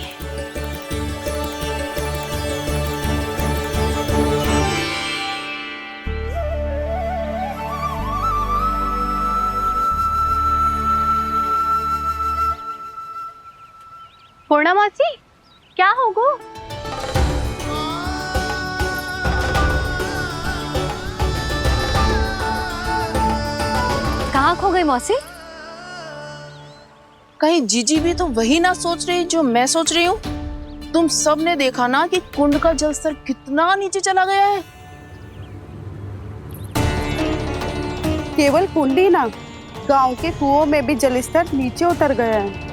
पूर्णा मौसी, क्या होगो?
कहाँ खो गई मौसी?
कहीं जीजी भी तो वही ना सोच रही जो मैं सोच रही हूँ? तुम सब ने देखा ना कि कुंड का जलस्तर कितना नीचे चला गया है।
केवल कुंड ही ना, गांव के कुओं में भी जलस्तर नीचे उतर गया है।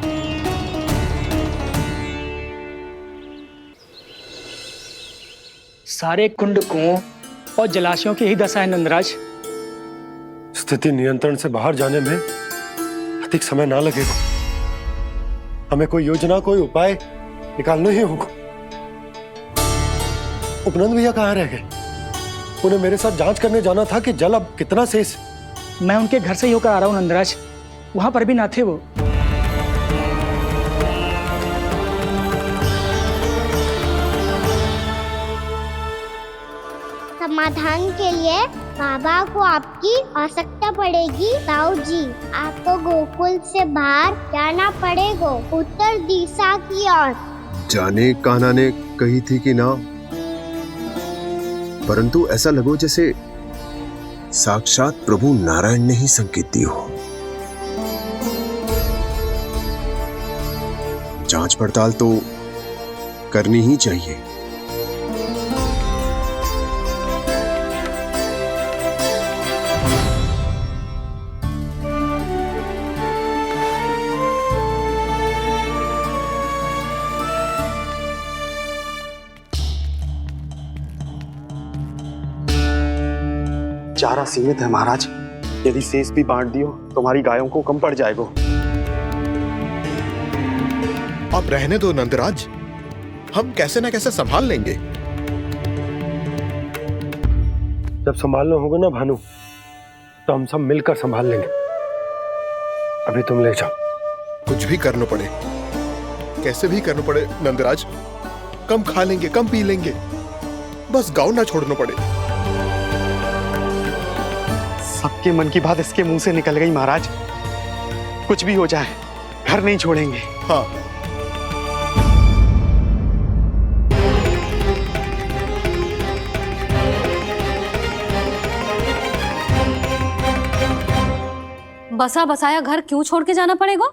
सारे कुंड कुओं और जलाशयों की यही दशा है नंदराज।
स्थिति नियंत्रण से बाहर जाने में अधिक समय ना लगेगा। हमें कोई योजना, कोई उपाय निकालना ही होगा। उपनंद भैया कहाँ रह गए? उन्हें मेरे साथ जांच करने जाना था कि जल अब कितना शेष।
मैं उनके घर से ही होकर आ रहा हूँ नंदराज, वहां पर भी ना थे वो।
समाधान के लिए बाबा को आपकी आवश्यकता पड़ेगी। ताऊ जी, आपको गोकुल से बाहर जाना पड़ेगा, उत्तर दिशा की ओर।
जाने कान्हा ने कही थी कि ना, परंतु ऐसा लगो जैसे साक्षात प्रभु नारायण ने ही संकेत दी हो। जांच पड़ताल तो करनी ही चाहिए।
चारा सीमित है महाराज, यदि शेष भी बांट दियो तो हमारी गायों को कम पड़ जाएगा।
अब रहने दो नंदराज, हम कैसे न कैसे संभाल लेंगे।
जब संभालना होगा ना भानु, तो हम सब मिलकर संभाल लेंगे। अभी तुम ले जाओ।
कुछ भी करना पड़े, कैसे भी करना पड़े नंदराज, कम खा लेंगे, कम पी लेंगे, बस गांव ना छोड़ना पड़े।
सबके मन की बात इसके मुंह से निकल गई महाराज। कुछ भी हो जाए घर नहीं छोड़ेंगे।
हाँ,
बसा बसाया घर क्यों छोड़ के जाना पड़ेगा?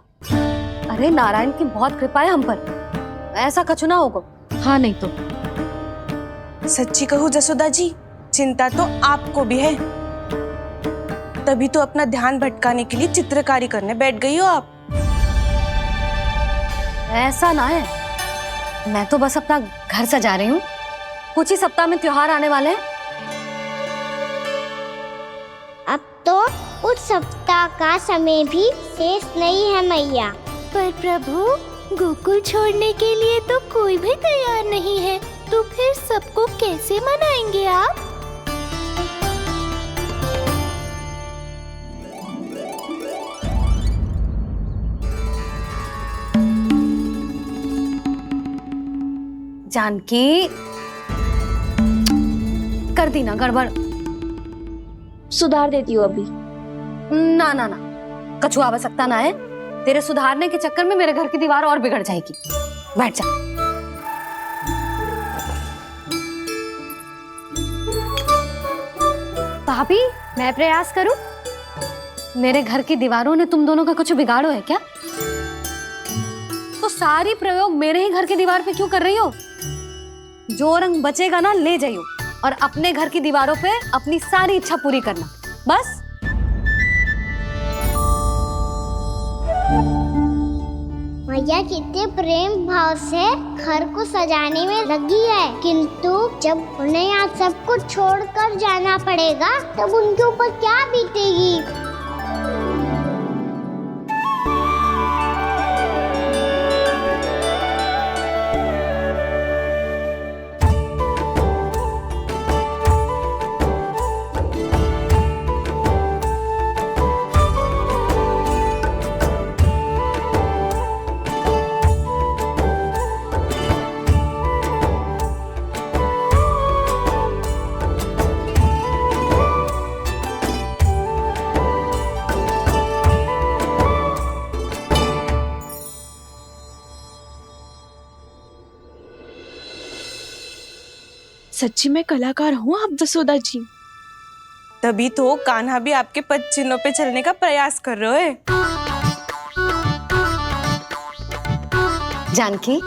अरे नारायण की बहुत कृपा है हम पर, ऐसा कछु ना होगा। हाँ नहीं तो
सच्ची कहूँ जसोदा जी, चिंता तो आपको भी है, तभी तो अपना ध्यान भटकाने के लिए चित्रकारी करने बैठ गई हो आप।
ऐसा ना है, मैं तो बस अपना घर सजा रही हूँ। कुछ ही सप्ताह में त्योहार आने वाले हैं।
अब तो उस सप्ताह का समय भी शेष नहीं है मैया।
पर प्रभु, गोकुल छोड़ने के लिए तो कोई भी तैयार नहीं है, तो फिर सबको कैसे मनाएंगे आप?
जानकी, कर दी ना गड़बड़।
सुधार देती हूँ अभी।
ना ना ना, कछु आवश्यकता ना है। तेरे सुधारने के चक्कर में मेरे घर की दीवार और बिगड़ जाएगी। बैठ जा। भाभी, मैं प्रयास करूं? मेरे घर की दीवारों ने तुम दोनों का कुछ बिगाड़ो है क्या? तो सारी प्रयोग मेरे ही घर की दीवार पे क्यों कर रही हो? जो रंग बचेगा ना ले जाइयो और अपने घर की दीवारों पे अपनी सारी इच्छा पूरी करना, बस।
मैया कितने प्रेम भाव से घर को सजाने में लगी है, किंतु जब उन्हें यहाँ सब कुछ छोड़कर जाना पड़ेगा तब उनके ऊपर क्या बीतेगी।
सच्ची में कलाकार हूँ आप जसोदा जी। तभी तो कान्हा भी आपके पद चिन्हों पे चलने का प्रयास कर रहे हैं।
जानकी,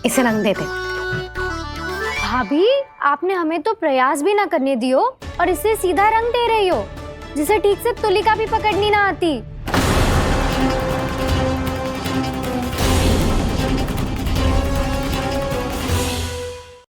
इसे रंग दे दे।
भाभी, आपने हमें तो प्रयास भी ना करने दियो और इसे सीधा रंग दे रही हो, जिसे ठीक से तुलिका भी पकड़नी ना आती।